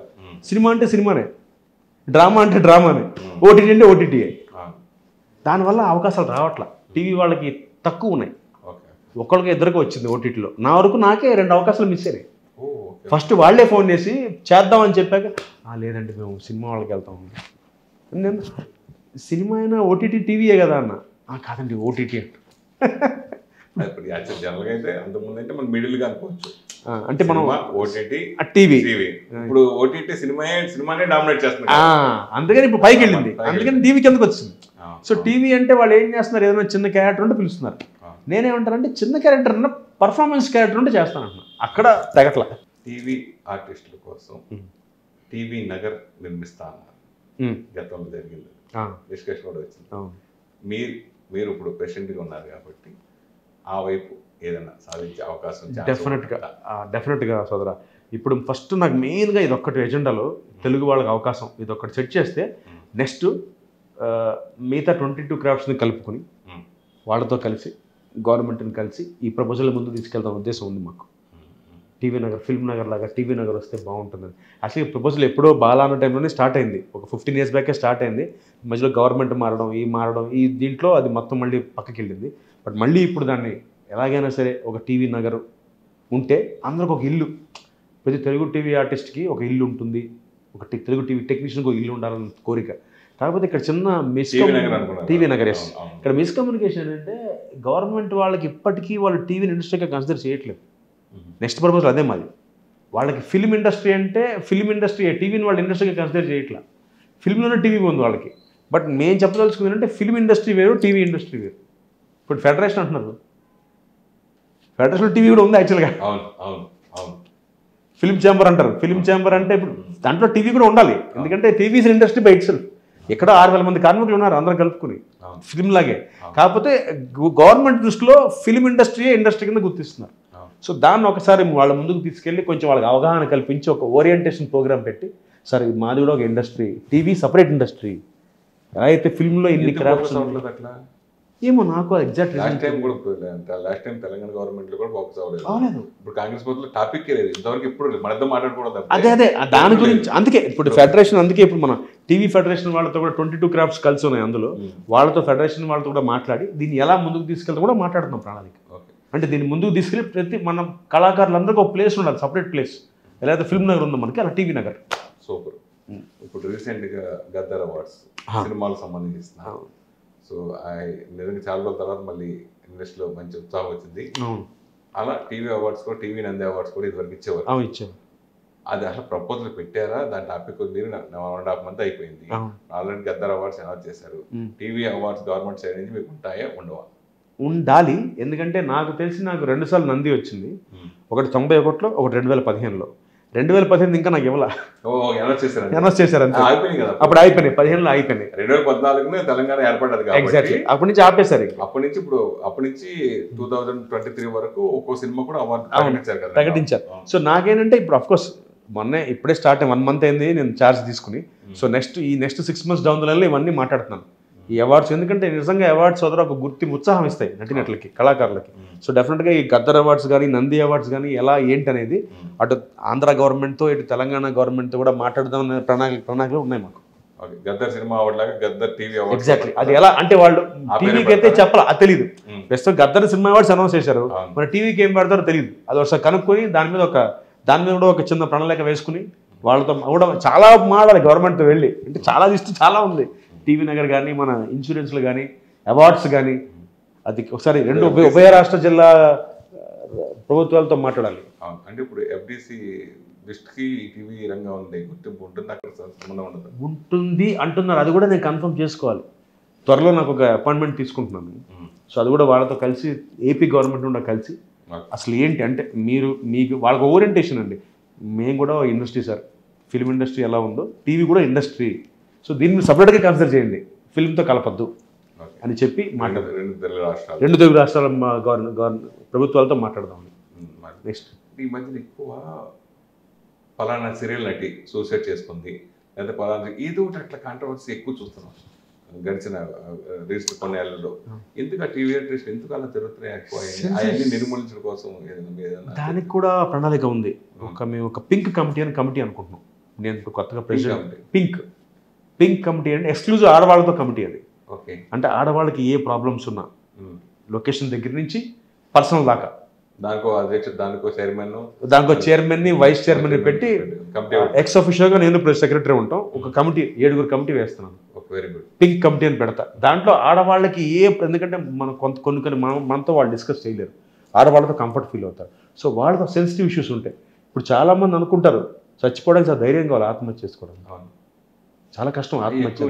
సినిమా అంటే సినిమానే, డ్రామా అంటే డ్రామానే, ఓటీటీ అంటే ఓటీటీయే. దానివల్ల అవకాశాలు రావట్లా, టీవీ వాళ్ళకి తక్కువ ఉన్నాయి. ఒకళ్ళకి ఇద్దరికి వచ్చింది ఓటీటీలో. నా వరకు నాకే 2 అవకాశాలు మిస్ అయ్యాయి. ఫస్ట్ వాళ్ళే ఫోన్ చేసి చేద్దామని చెప్పాక లేదండి మేము సినిమా వాళ్ళకి వెళ్తాం. నేను సినిమా అయినా ఓటీటీ టీవీయే కదా అన్న. కాదండి ఓటీటీ ఇప్పుడు జనరల్గా అయితే అంతకుముందు అంటే మనం మిడిల్గా అనుకోవచ్చు. అంటే మనం ఓటీటీ టీవీ, ఇప్పుడు ఓటీటీ సినిమానే డామినేట్ చేస్తుంది. అందుకని ఇప్పుడు పైకి వెళ్ళింది, అందుకని టీవీ కిందకు వచ్చింది. సో టీవీ అంటే వాళ్ళు ఏం చేస్తున్నారు, ఏదైనా చిన్న క్యారెక్టర్ ఉంటే పిలుస్తున్నారు. నేనేమంటానంటే చిన్న క్యారెక్టర్ అన్న పర్ఫార్మెన్స్ క్యారెక్టర్ ఉంటే చేస్తాను అంటున్నా. అక్కడ తెగట్ల. టీవీ ఆర్టిస్టుల కోసం టీవీ నగర్ నిర్మిస్తా అన్నారు, గతంలో జరిగింది, డిస్కషన్ కూడా వచ్చింది. మీరు ఇప్పుడు ప్రెసిడెంట్గా ఉన్నారు కాబట్టి ఆ వైపు ఏదైనా సాధించే అవకాశం? డెఫినెట్గా సోదరా. ఇప్పుడు ఫస్ట్ నాకు మెయిన్గా ఇది ఒక్కటి ఎజెండాలో తెలుగు వాళ్ళకి అవకాశం ఇది ఒక్కటి సెట్ చేస్తే నెక్స్ట్ మిగతా 22 క్రాఫ్ట్స్ని కలుపుకొని వాళ్ళతో కలిసి గవర్నమెంట్ని కలిసి ఈ ప్రపోజల్ ముందు తీసుకెళ్తాం ఉద్దేశం ఉంది మాకు. టీవీ నగర్, ఫిల్మ్ నగర్ లాగా టీవీ నగర్ వస్తే బాగుంటుందని. అసలు ఈ ప్రపోజల్ ఎప్పుడో బాలా అన్న టైంలోనే స్టార్ట్ అయింది, ఒక 15 years బ్యాకే స్టార్ట్ అయింది. మధ్యలో గవర్నమెంట్ మారడం ఈ దీంట్లో అది మొత్తం మళ్ళీ పక్కకి వెళ్ళింది. బట్ మళ్ళీ ఇప్పుడు దాన్ని ఎలాగైనా సరే ఒక టీవీ నగర్ ఉంటే అందరికి ఒక ఇల్లు, ప్రతి తెలుగు టీవీ ఆర్టిస్ట్కి ఒక ఇల్లు ఉంటుంది, ఒక తెలుగు టీవీ టెక్నీషియన్కి ఒక ఇల్లు ఉండాలన్న కోరిక. కాకపోతే ఇక్కడ చిన్న టీవీ నగర్ ఇక్కడ మిస్కమ్యూనికేషన్ ఏంటంటే గవర్నమెంట్ వాళ్ళకి ఇప్పటికీ వాళ్ళు టీవీని ఇండస్ట్రీగా కన్సిడర్ చేయట్లేదు. నెక్స్ట్ ప్రపోజల్ అదే మాది. వాళ్ళకి ఫిల్మ్ ఇండస్ట్రీ అంటే ఫిల్మ్ ఇండస్ట్రీ, టీవీని వాళ్ళు ఇండస్ట్రీగా కన్సిడర్ చేయట్లా. ఫిల్మ్లోనే టీవీ ఉంది వాళ్ళకి. బట్ మేము చెప్పదలుచుకుంది అంటే ఫిల్మ్ ఇండస్ట్రీ వేరు, టీవీ ఇండస్ట్రీ వేరు. ఇప్పుడు ఫెడరేషన్ అంటున్నారు, ఫెడరేషన్ టీవీ కూడా ఉంది యాక్చువల్గా. ఫిల్మ్ ఛాంబర్ అంటారు, ఫిల్మ్ ఛాంబర్ అంటే ఇప్పుడు దాంట్లో టీవీ కూడా ఉండాలి. ఎందుకంటే TV industry by it self. ఎక్కడో 6,000 మంది కార్మికులు ఉన్నారు అందరం కలుపుకుని ఫిల్మ్ లాగే. కాకపోతే గవర్నమెంట్ దృష్టిలో ఫిల్మ్ ఇండస్ట్రీ కింద గుర్తిస్తున్నారు. సో దాన్ని ఒకసారి వాళ్ళ ముందుకు తీసుకెళ్ళి కొంచెం వాళ్ళకి అవగాహన కల్పించి ఒక ఓరియంటేషన్ ప్రోగ్రామ్ పెట్టి, సరే మాది కూడా ఒక ఇండస్ట్రీ, టీవీ సపరేట్ ఇండస్ట్రీ. అయితే ఫిల్మ్లో ఇన్ని క్రాఫ్ట్స్ అట్లా ఏమో నాకు exact last time Telangana government లో కూడా ఫోకస్ అవ్వలేదు. ఇప్పుడు కాంగ్రెస్ ప్రభుత్వం టాపిక్ లేదు ఇంతవరకు. ఇప్పుడు మన మాట్లాడకూడదు. అదే దాని గురించి. అందుకే ఇప్పుడు ఫెడరేషన్, అందుకే ఇప్పుడు మన టీవీ ఫెడరేషన్ వాళ్ళతో కూడా 22 క్రాఫ్ట్స్ కలిసి ఉన్నాయి. అందులో వాళ్ళతో ఫెడరేషన్ వాళ్ళతో కూడా మాట్లాడి దీన్ని ఎలా ముందుకు తీసుకెళ్తే కూడా మాట్లాడుతున్నాం ప్రణాళిక. అంటే దీన్ని ముందుకు తీసుకెళ్ళి ప్రతి మన కళాకారులందరికీ ఒక ప్లేస్ ఉండాలి, సపరేట్ ప్లేస్. ఎలా అయితే ఫిల్మ్ నగర్ ఉందో మనకి, అలా టీవీ నగర్. సూపర్. ఇప్పుడు రీసెంట్గా గద్దర్ అవార్డ్స్ సినిమాలకు సంబంధించిన, సో నిజంగా చాలా రోజుల తర్వాత మళ్ళీ ఇండస్ట్రీలో మంచి ఉత్సాహం వచ్చింది. అలా టీవీ అవార్డ్స్ కూడా టీవీ నంది అవార్డ్స్ కూడా ఇదివరకు ఇచ్చేవారు. ఇచ్చాం. అది అసలు ప్రపోజల్ పెట్టారా? దాని టాపిక్ మీరు 1.5 month అయిపోయింది. ఆల్రెడీ గద్దర్ అవార్డ్స్ అనౌన్స్ చేశారు. టీవీ అవార్డ్స్ గవర్నమెంట్ సైడ్ నుంచి మీకు ఉంటాయా ఉండవా? ఉండాలి. ఎందుకంటే నాకు తెలిసి నాకు 2 సార్లు నంది వచ్చింది. ఒకటి 91లో, ఒకటి 2015లో. 2015 ఇంకా నాకు ఇవ్వాల. అనౌన్స్ చేశారు అంతే. అప్పుడు అయిపోయినాయి, 15లో అయిపోయినాయి. 2014 తెలంగాణ ఏర్పడ్డది. ఎగ్జాక్ట్లీ. అప్పటి నుంచి ఆపేశారు. అప్పటి నుంచి 2023 వరకు ఒక్కో సినిమా కూడా అవార్డు ప్రకటించారు. సో నాకేంటంటే ఇప్పుడు అఫ్కోర్స్ ఇప్పుడే స్టార్ట్ 1 month అయింది నేను ఛార్జ్ తీసుకుని. So next 6 months down the లైన్లో ఇవన్నీ మాట్లాడుతున్నాను ఈ అవార్డ్స్. ఎందుకంటే నిజంగా అవార్డ్స్ వదర ఒక గుర్తింపు ఉత్సాహం ఇస్తాయి నటినట్లకి, కళాకారులకి. సో డెఫినెట్గా ఈ గద్దర్ అవార్డ్స్ కానీ నంది అవార్డ్స్ కానీ ఎలా ఏంటి అనేది అటు ఆంధ్ర గవర్నమెంట్తో ఇటు తెలంగాణ గవర్నమెంట్తో కూడా మాట్లాడదామనే ప్రణాళికలు ఉన్నాయి మాకు. గద్దర్ సినిమా అవార్డు లాగా గద్దర్ టీవీ అవార్డు. ఎగ్జాక్ట్లీ. అది ఎలా అంటే వాళ్ళు టీవీకి అయితే చెప్పాలి, అది తెలియదు. ప్రస్తుతం గద్దర్ సినిమా అవార్డ్స్ అనౌన్స్ చేశారు, మరి టీవీకి ఏం పెడతారో తెలియదు. అది ఒకసారి కనుక్కొని దాని మీద కూడా ఒక చిన్న ప్రణాళిక వేసుకుని వాళ్ళతో కూడా చాలా మాట్లాడాలి గవర్నమెంట్తో వెళ్ళి. అంటే చాలా లిస్ట్ చాలా ఉంది. టీవీ నగర్ కానీ, మన ఇన్సూరెన్స్లు కానీ, అవార్డ్స్ కానీ, అది ఒకసారి 2 ఉభయ రాష్ట్ర జిల్లా ప్రభుత్వాలతో మాట్లాడాలి. అంటే ఇప్పుడు ఎఫ్డిసి లిస్ట్కి టీవీ రంగం ఉంది గుర్తింపు ఉంటుంది, అక్కడ సంబంధం ఉండదు ఉంటుంది అంటున్నారు. అది కూడా నేను కన్ఫర్మ్ చేసుకోవాలి. త్వరలో నాకు ఒక అపాయింట్మెంట్ తీసుకుంటున్నాను. సో అది కూడా వాళ్ళతో కలిసి ఏపీ గవర్నమెంట్ కూడా కలిసి అసలు ఏంటి అంటే మీకు వాళ్ళకి ఓరియంటేషన్ అండి. మేము కూడా ఇండస్ట్రీ సార్, ఫిల్మ్ ఇండస్ట్రీ ఎలా ఉందో టీవీ కూడా ఇండస్ట్రీ. సో దీన్ని సపరేట్గా కన్సిడర్ చేయండి, ఫిల్మ్తో కలపద్దు అని చెప్పి మాట్లాడారు. 2 తెలుగు రాష్ట్రాల ప్రభుత్వాలతో మాట్లాడదామని. నెక్స్ట్ ఈ మధ్యన ఎక్కువ ఫలానా సీరియల్ నటి సూసైడ్ చేసుకుంది, లేదా ఫలానా ఏదో ఒకటి అట్లా కాంట్రవర్సీ ఎక్కువ చూస్తున్నాం గడిచిన రీసెంట్ కొన్ని ఏళ్లలో. ఎందుకు ఆ టీవీ ఆర్టిస్ట్ ఎందుకు అలా తిరుగుతున్నాయి ఎక్కువ? అవన్నీ నిర్మూలించడం కోసం దానికి కూడా ప్రణాళిక ఉంది. మేము ఒక పింక్ కమిటీ అని కమిటీ అనుకుంటున్నాం. నేను ఇప్పుడు కొత్తగా ప్రెసిడెంట్. పింక్ కమిటీ అంటే ఎక్స్క్లూజివ్ ఆడవాళ్ళతో కమిటీ. అది అంటే ఆడవాళ్ళకి ఏ ప్రాబ్లమ్స్ ఉన్నా లొకేషన్ దగ్గర నుంచి పర్సనల్ దాకా దానికో అధ్యక్షుడు, దానికో చైర్మన్ని, వైస్ చైర్మన్ని పెట్టి ఎక్స్ అఫీషియల్గా నేను సెక్రటరీ ఉంటాం. ఒక కమిటీ 7 కమిటీ వేస్తున్నాను. Very good. పింక్ కమిటీ అని పెడతా. దాంట్లో ఆడవాళ్ళకి ఎందుకంటే మనం కొన్ని మనతో వాళ్ళు డిస్కస్ చేయలేరు, ఆడవాళ్ళతో కంఫర్ట్ ఫీల్ అవుతారు. సో వాళ్ళతో సెన్సిటివ్ ఇష్యూస్ ఉంటాయి. ఇప్పుడు చాలామంది అనుకుంటారు చచ్చిపోవడానికి చాలా ధైర్యం కావాలి ఆత్మహత్య చేసుకోవడం. చాలా కష్టం ఆత్మహత్య.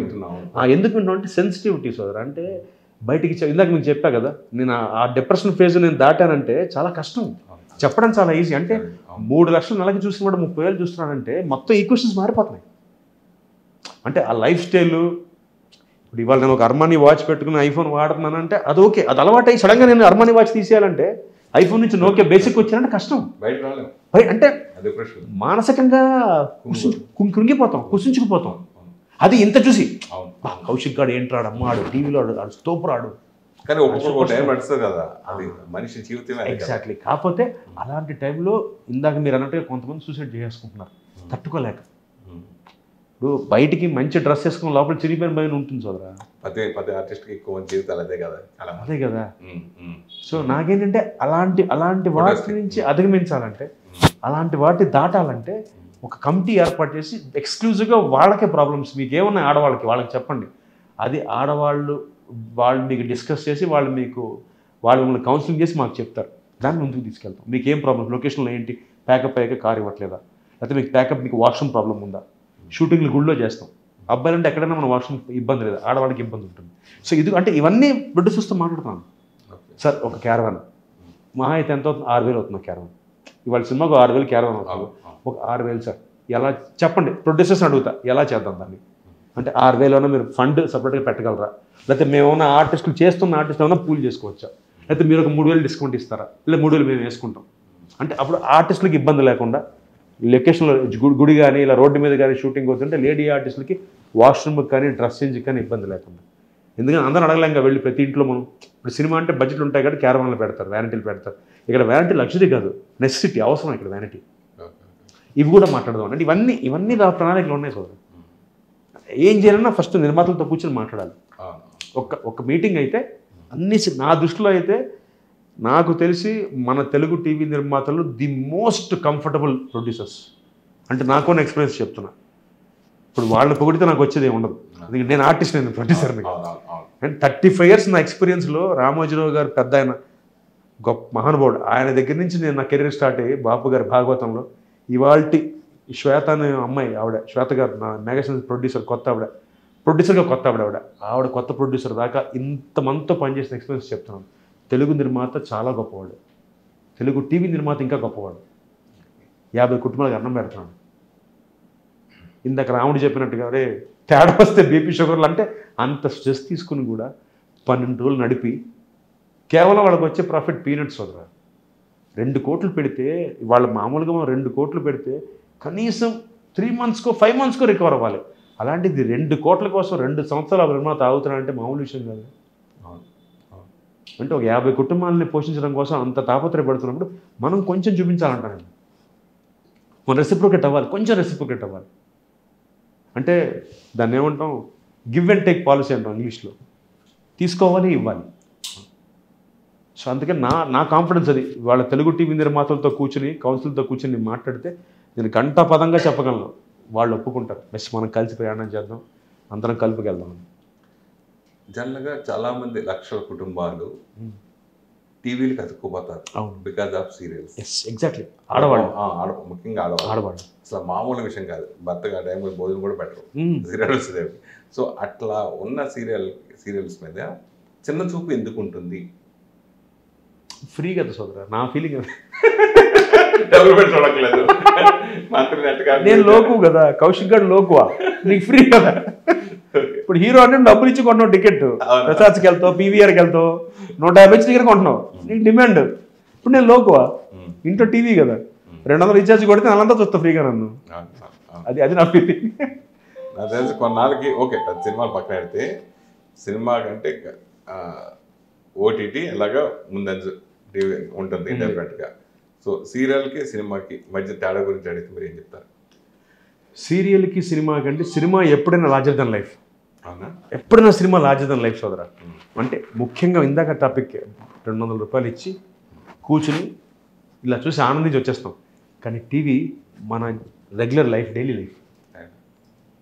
ఎందుకు వింటామంటే సెన్సిటివిటీ సోదరు. అంటే బయటికి ఇందాక నేను చెప్పా కదా, నేను ఆ డిప్రెషన్ ఫేజ్ నేను దాటానంటే చాలా కష్టం. చెప్పడం చాలా ఈజీ. అంటే 3 లక్షలు నెలకి చూసిన కూడా 30,000 చూస్తున్నానంటే మొత్తం ఈక్వేషన్స్ మారిపోతున్నాయి. అంటే ఆ లైఫ్ స్టైల్. ఇప్పుడు ఇవాళ నేను ఒక అర్మానీ వాచ్ పెట్టుకుని ఐఫోన్ వాడుతున్నాను అంటే అది ఓకే, అది అలవాటు అయ్యి సడన్గా నేను అర్మానీ వాచ్ తీసేయాలంటే ఐఫోన్ నుంచి నోకియా బేసిక్ వచ్చానంటే కష్టం. అంటే మానసికంగా కృంగిపోతాం, కుసించుకుపోతాం. అది ఇంత చూసి కౌశిక్ గాడు ఏంట్రాడు, అమ్మాడు టీవీలో ఆడు స్తోపురాడు. కానీ ఒక్కొక్క టైం నడుస్తుంది కదా, అది మనిషి జీవితమే. ఎగ్జాక్ట్లీ. కాకపోతే అలాంటి టైంలో ఇందాక మీరు అన్నట్టుగా కొంతమంది సూసైడ్ చేసుకుంటున్నారు తట్టుకోలేక. ఇప్పుడు బయటికి మంచి డ్రెస్ వేసుకుని లోపల చిరిగిపోయిన భయం ఉంటుంది సోదరా. ప్రతి ఆర్టిస్ట్కి ఎక్కువ జీవితాలు అదే కదా. అదే కదా. సో నాకేంటంటే అలాంటి వాటి నుంచి అధిగమించాలంటే, అలాంటి వాటి దాటాలంటే ఒక కమిటీ ఏర్పాటు చేసి ఎక్స్క్లూజివ్గా వాళ్ళకే ప్రాబ్లమ్స్ మీకు ఏమున్నాయి ఆడవాళ్ళకి వాళ్ళకి చెప్పండి. అది వాళ్ళు మీకు డిస్కస్ చేసి వాళ్ళు మిమ్మల్ని కౌన్సిలింగ్ చేసి మాకు చెప్తారు. దాన్ని ముందుకు తీసుకెళ్తాం. మీకు ఏం ప్రాబ్లమ్, లొకేషన్లో ఏంటి, ప్యాకప్ అయ్యాక కార్ ఇవ్వట్లేదా, లేకపోతే మీకు వాష్రూమ్ ప్రాబ్లం ఉందా, షూటింగ్లు గుళ్ళో చేస్తాం. అబ్బాయిలంటే ఎక్కడైనా మన వాష్రూమ్ ఇబ్బంది లేదు, ఆడవాళ్ళకి ఇబ్బంది ఉంటుంది. సో ఇవన్నీ ప్రొడ్యూసర్స్తో మాట్లాడుతున్నాను. సార్ ఒక క్యారవాన్ మహా అయితే ఎంత అవుతుంది, 6,000 అవుతుంది క్యారవాన్. ఇవాళ సినిమాకు 6,000 క్యారవాన్ అవుతుంది. ఒక 6,000 సార్ ఎలా చెప్పండి, ప్రొడ్యూసర్స్ అడుగుతా ఎలా చేద్దాం దాన్ని. అంటే 6,000 మీరు ఫండ్ సపరేట్గా పెట్టగలరా, లేకపోతే మేమేమన్నా ఆర్టిస్టులు చేస్తున్న ఆర్టిస్ట్ ఏమైనా పూల్ చేసుకోవచ్చా, లేకపోతే మీరు ఒక 3,000 డిస్కౌంట్ ఇస్తారా, లేదా 3,000 మేము వేసుకుంటాం. అంటే అప్పుడు ఆర్టిస్టులకి ఇబ్బంది లేకుండా లొకేషన్లో గుడి కానీ ఇలా రోడ్డు మీద కానీ షూటింగ్ అవుతుంటే లేడీ ఆర్టిస్టులకి వాష్రూమ్కి కానీ డ్రెస్ చేంజ్కి కానీ ఇబ్బంది లేకుండా. ఎందుకంటే అందరూ అడగలేక వెళ్ళి ప్రతి ఇంట్లో మనం ఇప్పుడు సినిమా అంటే బడ్జెట్లు ఉంటాయి కాబట్టి క్యారవాన్లు పెడతారు, వ్యానిటీలు పెడతారు. ఇక్కడ వ్యానిటీ లగ్జరీ కాదు, నెసెసిటీ, అవసరం ఇక్కడ వ్యానిటీ. ఇవి కూడా మాట్లాడదాం అంటే ఇవన్నీ ప్రణాళికలు ఉన్నాయి సోదరు. ఏం చేయాలన్నా ఫస్ట్ నిర్మాతలతో కూర్చొని మాట్లాడాలి. ఒక మీటింగ్ అయితే నా దృష్టిలో అయితే నాకు తెలిసి మన తెలుగు టీవీ నిర్మాతలు ది మోస్ట్ కంఫర్టబుల్ ప్రొడ్యూసర్స్. అంటే నాకున్న ఎక్స్పీరియన్స్ చెప్తున్నా. ఇప్పుడు వాళ్ళని పొగిడితే నాకు వచ్చేది ఏమి ఉండదు, ఎందుకంటే నేను ఆర్టిస్ట్, నేను ప్రొడ్యూసర్ని. అండ్ 35 years నా ఎక్స్పీరియన్స్లో రామోజీరావు గారు పెద్ద ఆయన గొప్ప మహానుభావుడు. ఆయన దగ్గర నుంచి నేను నా కెరీర్ స్టార్ట్ అయ్యి బాపు గారి భాగవతంలో ఇవాల్టి శ్వేత అనే అమ్మాయి, ఆవిడ శ్వేత గారు నా మ్యాగజైన్ ప్రొడ్యూసర్, కొత్త ప్రొడ్యూసర్గా కొత్త ఆవిడ కొత్త ప్రొడ్యూసర్ దాకా ఇంతమందితో పనిచేసిన ఎక్స్పీరియన్స్ చెప్తున్నాను. తెలుగు నిర్మాత చాలా గొప్పవాడు, తెలుగు టీవీ నిర్మాత ఇంకా గొప్పవాడు. 50 కుటుంబాలకు అన్నం పెడుతున్నాడు. ఇందాక రాముడు చెప్పినట్టుగా రే తేడా వస్తే బీపీ షుగర్లు అంటే అంత స్ట్రెస్ తీసుకుని కూడా 12 రోజులు నడిపి కేవలం వాళ్ళకి వచ్చే ప్రాఫిట్ పీనట్స్ వదరా. 2 కోట్లు పెడితే వాళ్ళు మామూలుగా మనం 2 కోట్లు పెడితే కనీసం 3 మంత్స్కో 5 మంత్స్కో రికవర్ అవ్వాలి. అలాంటిది 2 కోట్ల కోసం 2 సంవత్సరాలు నిర్మాత ఆగుతున్నాడంటే మామూలు విషయం కాదు. అంటే ఒక 50 కుటుంబాలని పోషించడం కోసం అంత తాపత్రయపడుతున్నప్పుడు మనం కొంచెం చూపించాలంటాను. మనం రెసిప్రోకేట్ అవ్వాలి, కొంచెం రెసిప్రోకేట్ అవ్వాలి. అంటే దాన్ని ఏమంటాం, గివ్ అండ్ టేక్ పాలసీ అంటాం ఇంగ్లీష్లో. తీసుకోవాలి, ఇవ్వాలి. సో అందుకే నా కాన్ఫిడెన్స్ అది. వాళ్ళ తెలుగు టీవీ నిర్మాతలతో కూర్చుని కౌన్సిల్తో కూర్చుని మాట్లాడితే నేను గంటా పదంగా చెప్పగలను. వాళ్ళు ఒప్పుకుంటారు, బెస్ట్ మనం కలిసి ప్రయాణం చేద్దాం, అందరం కలుపుకెళ్దాం. జనరల్గా చాలామంది లక్షల కుటుంబాలు టీవీలకు అతుక్కుపోతారు బికాజ్ ఆఫ్ సీరియల్స్. ఎగ్జాక్ట్లీ. ఆడవాళ్ళు, ముఖ్యంగా ఆడవాళ్ళు అసలు మామూలు విషయం కాదు. భర్తగా టైంకి భోజనం కూడా పెట్టరు సీరియల్స్. సో అట్లా ఉన్న సీరియల్స్ మీద చిన్న చూపు ఎందుకు ఉంటుంది? ఫ్రీ కదా సోదరా, నా ఫీలింగ్. నేను లోకు కదా, కౌశిక్ గారు లోకువా, నీకు ఫ్రీ కదా. ఇప్పుడు హీరో అంటే డబ్బులు ఇచ్చి కొంటున్నావు టికెట్, ప్రసాద్కి వెళ్తావు, పీవీఆర్కి వెళ్తావు, 150 టికెట్ కొంటున్నావు, నీకు డిమాండ్. ఇప్పుడు నేను లోకువా, ఇంట్లో టీవీ కదా, 200 రీఛార్జ్ కొడితే నెలంతా చూస్తా ఫ్రీగా నన్ను. అది నా ఫీలింగ్. నాకు తెలిసి కొన్నాళ్ళకి ఓకే సినిమాలు పక్కన పెడితే సినిమా కంటే ఓటీటీ ఎలాగా ముందంజు టీవీ ఉంటుంది డెఫినెట్గా. సో సీరియల్కి సినిమాకి మధ్య తేడా గురించి అడిగితే మీరు ఏం చెప్తారు? సీరియల్కి సినిమా కంటే సినిమా ఎప్పుడైనా లార్జర్ దెన్ లైఫ్. అవునా? ఎప్పుడైనా సినిమా లార్జర్ దెన్ లైఫ్ సోదరా. అంటే ముఖ్యంగా ఇందాక టాపిక్ 200 రూపాయలు ఇచ్చి కూర్చుని ఇలా చూసి ఆనందించి వచ్చేస్తాం. కానీ టీవీ మన రెగ్యులర్ లైఫ్, డైలీ లైఫ్.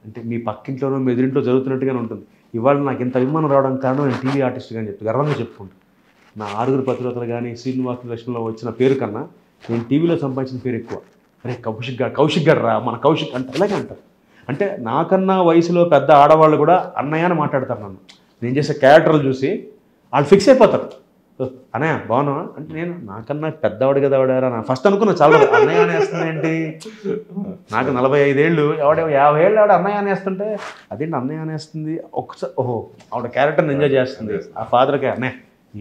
అంటే మీ పక్కింట్లోనో మీ ఎదురింట్లో జరుగుతున్నట్టుగానే ఉంటుంది. ఇవాళ నాకు ఇంత అభిమానం రావడానికి కారణం నేను టీవీ ఆర్టిస్ట్గా అని చెప్పి గర్వంగా చెప్పుకుంటాను. నా 6 పతివ్రతలు కానీ శ్రీనివాస దర్శనంలో వచ్చిన పేరు కన్నా నేను టీవీలో సంపాదించిన పేరు ఎక్కువ. అరే కౌశిక్ గారు రా, మన కౌశిక్ అంటే అలాగే అంటారు. అంటే నాకన్నా వయసులో పెద్ద ఆడవాళ్ళు కూడా అన్నయ్య అని మాట్లాడతారు నన్ను. నేను చేసే క్యారెక్టర్లు చూసి వాళ్ళు ఫిక్స్ అయిపోతారు. అన్నయ్య బాగున్నావా అంటే నేను నాకన్నా పెద్దవాడు కదా వాడారా నా ఫస్ట్ అనుకున్నా. చాలా అన్నయ్య అనేస్తుంది ఏంటి, నాకు 45 ఏళ్ళు, ఎవడ 50 ఏళ్ళు ఆవిడ అన్నయ్య అనేస్తుంటే అదేంటి అన్నయ్య అనేస్తుంది. ఒక్కసారి ఓహో ఆవిడ క్యారెక్టర్ని ఎంజాయ్ చేస్తుంది. ఆ ఫాదర్కి అన్నయ్య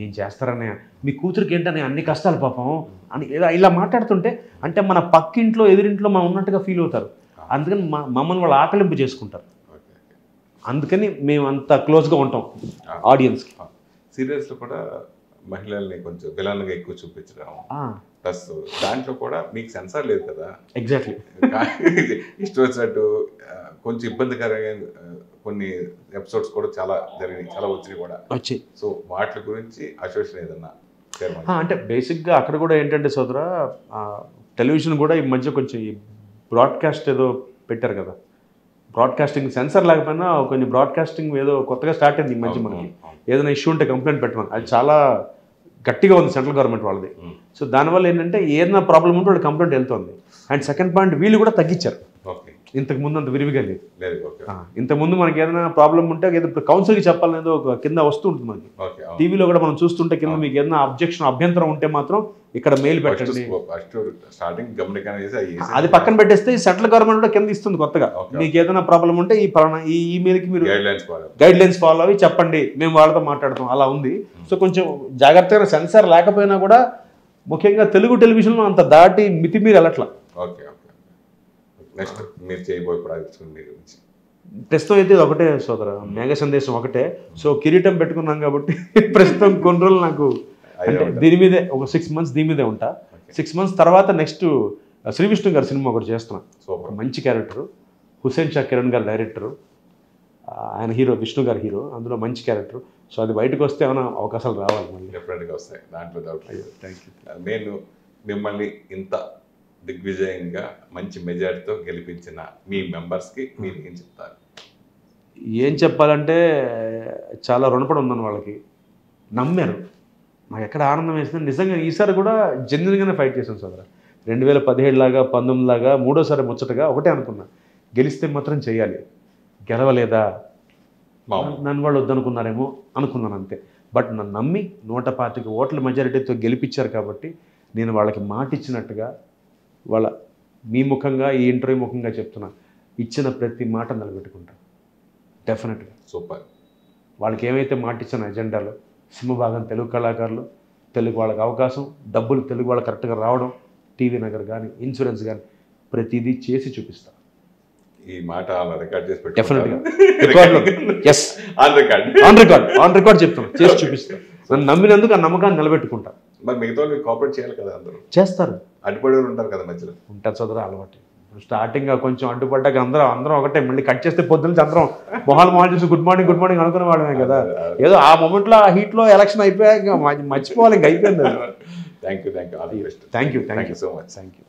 ఏం చేస్తారన్నయ్య, మీ కూతురికి ఏంటనే అన్ని కష్టాలు పాపం అని ఇలా మాట్లాడుతుంటే అంటే మన పక్కింట్లో ఎదురింట్లో మనం ఉన్నట్టుగా ఫీల్ అవుతారు. అందుకని మమ్మల్ని వాళ్ళు ఆకలింపు చేసుకుంటారు. అందుకని మేము అంత క్లోజ్గా ఉంటాం ఆడియన్స్కి. సీరియల్స్లో కూడా మహిళల్ని కొంచెం విలన్గా ఎక్కువ చూపించడం, ప్లస్ దాంట్లో కూడా మీకు సెన్సార్ లేదు కదా. ఎగ్జాక్ట్లీ. ఇష్టం వచ్చినట్టు కొంచెం ఇబ్బందికరంగా కొన్ని ఎపిసోడ్స్ కూడా చాలా జరిగినాయి, చాలా వచ్చినాయి కూడా వచ్చాయి. సో వాటి గురించి అసోసియేషన్ ఏదన్నా అంటే బేసిక్గా అక్కడ కూడా ఏంటంటే సోదరా, టెలివిజన్ కూడా ఈ మధ్య కొంచెం ఈ బ్రాడ్కాస్ట్ ఏదో పెట్టారు కదా. బ్రాడ్కాస్టింగ్ సెన్సార్ లేకపోయినా కొంచెం బ్రాడ్కాస్టింగ్ ఏదో కొత్తగా స్టార్ట్ అయింది ఈ మధ్య. మనకి ఏదైనా ఇష్యూ ఉంటే కంప్లైంట్ పెట్టమని, అది చాలా గట్టిగా ఉంది సెంట్రల్ గవర్నమెంట్ వాళ్ళది. సో దానివల్ల ఏంటంటే ఏదైనా ప్రాబ్లం ఉంటే వాళ్ళు కంప్లైంట్ వెళ్తుంది. అండ్ సెకండ్ పాయింట్ వీళ్ళు కూడా తగ్గించారు. ఇంతకు ముందు అంత విరివిగా లేదు. ఇంతకుముందు మనకి ఏదైనా ప్రాబ్లం ఉంటే ఇప్పుడు కౌన్సిల్కి చెప్పాలనేది ఒక కింద వస్తూ ఉంటుంది మనకి. టీవీలో కూడా మనం చూస్తుంటే కింద మీకు ఏదైనా అభ్యంతరం ఉంటే మాత్రం ఇక్కడ మెయిల్ పెట్టండి. అది పక్కన పెట్టేస్తే సెంట్రల్ గవర్నమెంట్ కూడా కింద ఇస్తుంది కొత్తగా. మీకు ఏదైనా ప్రాబ్లం ఉంటే ఈ ఈమెయిల్కి మీరు గైడ్ లైన్స్ ఫాలో అవి చెప్పండి, మేము వాళ్ళతో మాట్లాడతాం. అలా ఉంది. సో కొంచెం జాగ్రత్తగా సెన్సార్ లేకపోయినా కూడా ముఖ్యంగా తెలుగు టెలివిజన్లో అంత దాటి మితిమీరి వెళ్ళట్లా. నెక్స్ట్ మీరు చేయబోయే ప్రాజెక్ట్స్ గురించి ప్రస్తుతం అయితే ఒకటే సోదరా, మేఘ సందేశం ఒకటే. సో కిరీటం పెట్టుకున్నాం కాబట్టి ప్రస్తుతం కొన్ని రోజులు నాకు అంటే దీని మీదే ఒక 6 మంత్స్ దీని మీదే ఉంటా. 6 మంత్స్ తర్వాత నెక్స్ట్ శ్రీ విష్ణు గారి సినిమా ఒకటి చేస్తున్నాను. సో ఒక మంచి క్యారెక్టరు, హుసేన్ షా కిరణ్ గారు డైరెక్టరు, ఆయన హీరో, విష్ణు గారు హీరో. అందులో మంచి క్యారెక్టర్. సో అది బయటకు వస్తే ఏమైనా అవకాశాలు రావాలి, మళ్ళీ డెఫినెట్గా వస్తాయి, దాంట్లో డౌట్ లేదు. Thank you. నేను మిమ్మల్ని ఇంత దిగ్విజయంగా మంచి మెజారిటీతో గెలిపించిన మీ మెంబర్స్కి మీరు ఏం చెప్తారు? ఏం చెప్పాలంటే చాలా రుణపడి ఉందని వాళ్ళకి. నమ్మారు, నాకు ఎక్కడ ఆనందం వేసింది నిజంగా ఈసారి కూడా జెన్యున్గానే ఫైట్ చేశాను సోదరా. 2017 లాగా 19 లాగా మూడోసారి ముచ్చటగా ఒకటే అనుకున్నా, గెలిస్తే మాత్రం చేయాలి, గెలవలేదా నన్ను వాళ్ళు వద్దనుకున్నారేమో అనుకున్నాను అంతే. బట్ నన్ను నమ్మి 125 ఓట్ల మెజారిటీతో గెలిపించారు కాబట్టి నేను వాళ్ళకి మాట ఇచ్చినట్టుగా వాళ్ళ మీ ముఖంగా ఈ ఇంటర్వ్యూ ముఖంగా చెప్తున్నా, ఇచ్చిన ప్రతి మాట నిలబెట్టుకుంటాను డెఫినెట్గా. సూపర్. వాళ్ళకి ఏమైతే మాట ఇచ్చిన ఎజెండాలో సింహభాగం తెలుగు కళాకారులు, తెలుగు వాళ్ళకి అవకాశం, డబ్బులు తెలుగు వాళ్ళకి కరెక్ట్గా రావడం, టీవీ నగర్ కానీ ఇన్సూరెన్స్ కానీ ప్రతిదీ చేసి చూపిస్తాను. ఈ మాట అలా రికార్డ్ చేసి పెట్టి డెఫినెట్గా రికార్డులో ఎస్ ఆన్ రికార్డ్ చెప్తాను, చేసి చూపిస్తాను. నన్ను నమ్మినందుకు ఆ నమ్మకాన్ని నిలబెట్టుకుంటాను. మరి మిగతా వాళ్ళు కోఆపరేట్ చేయాలి కదా, అందరూ చేస్తారు, అడ్డుపడే ఉంటారు కదా మధ్యలో. ఉంటారు చదువు అలవాటు. స్టార్టింగ్ కొంచెం అడ్డుపడ్డాక అందరం ఒకటే, మళ్ళీ కట్ చేస్తే పొద్దున్న అందరం మొహాలు చూసి గుడ్ మార్నింగ్ అనుకునే వాళ్ళమే కదా. ఏదో ఆ మూమెంట్లో ఆ హీట్లో ఎలక్షన్ అయిపోయాక మర్చిపోవాలి, ఇంక అయిపోయింది. Thank you all the best. Thank you so much. Thank you.